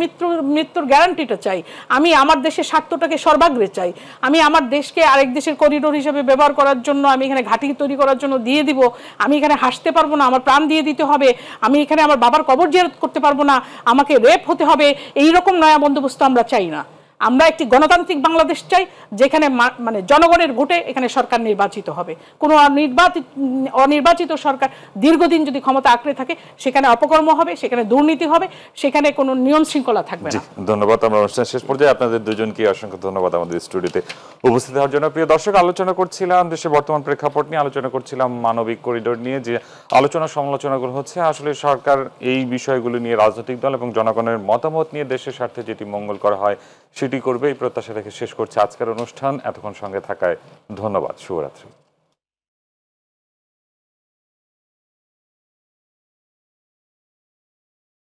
S2: মৃত্যুর গ্যারান্টিটা চাই। আমি আমার দেশের স্বার্থটাকে সর্বাগ্রে চাই। আমি আমার দেশকে আরেক দেশের করিডোর হিসেবে ব্যবহার করার জন্য, আমি এখানে ঘাঁটি তৈরি করার জন্য দিয়ে দিব। আমি এখানে হাসতে পারবো না, আমার প্রাণ দিয়ে দিতে হবে। আমি এখানে আমার বাবার কবর জিয়ারত করতে পারবো না, আমাকে রেপ হতে হবে। এইরকম নয়া বন্দোবস্ত আমরা চাই না। আমরা একটি গণতান্ত্রিক বাংলাদেশ চাই, যেখানে মানে জনগণের ভোটে এখানে সরকার নির্বাচিত হবে। কোনো অনির্বাচিত সরকার দীর্ঘদিন যদি ক্ষমতা আঁকড়ে থাকে, সেখানে অপকর্ম হবে, সেখানে দুর্নীতি হবে, সেখানে কোনো নিয়ম শৃঙ্খলা থাকবে না।
S3: ধন্যবাদ। আমরা অনুষ্ঠান শেষ পর্যায়ে আপনাদের দুজনকে অসংখ্য ধন্যবাদ আমাদের স্টুডিওতে উপস্থিত হওয়ার জন্য। প্রিয় দর্শক, আলোচনা করছিলাম দেশের বর্তমান প্রেক্ষাপট নিয়ে, আলোচনা করছিলাম মানবিক করিডোর নিয়ে। যে আলোচনা সমালোচনাগুলো হচ্ছে, আসলে সরকার এই বিষয়গুলো নিয়ে রাজনৈতিক দল এবং জনগণের মতামত নিয়ে দেশের স্বার্থে যেটি মঙ্গল করা হয় সেটি করবে, এই প্রত্যাশা রেখে শেষ করছে আজকের অনুষ্ঠান। এতক্ষণ সঙ্গে থাকায় ধন্যবাদ। শুভরাত্রি।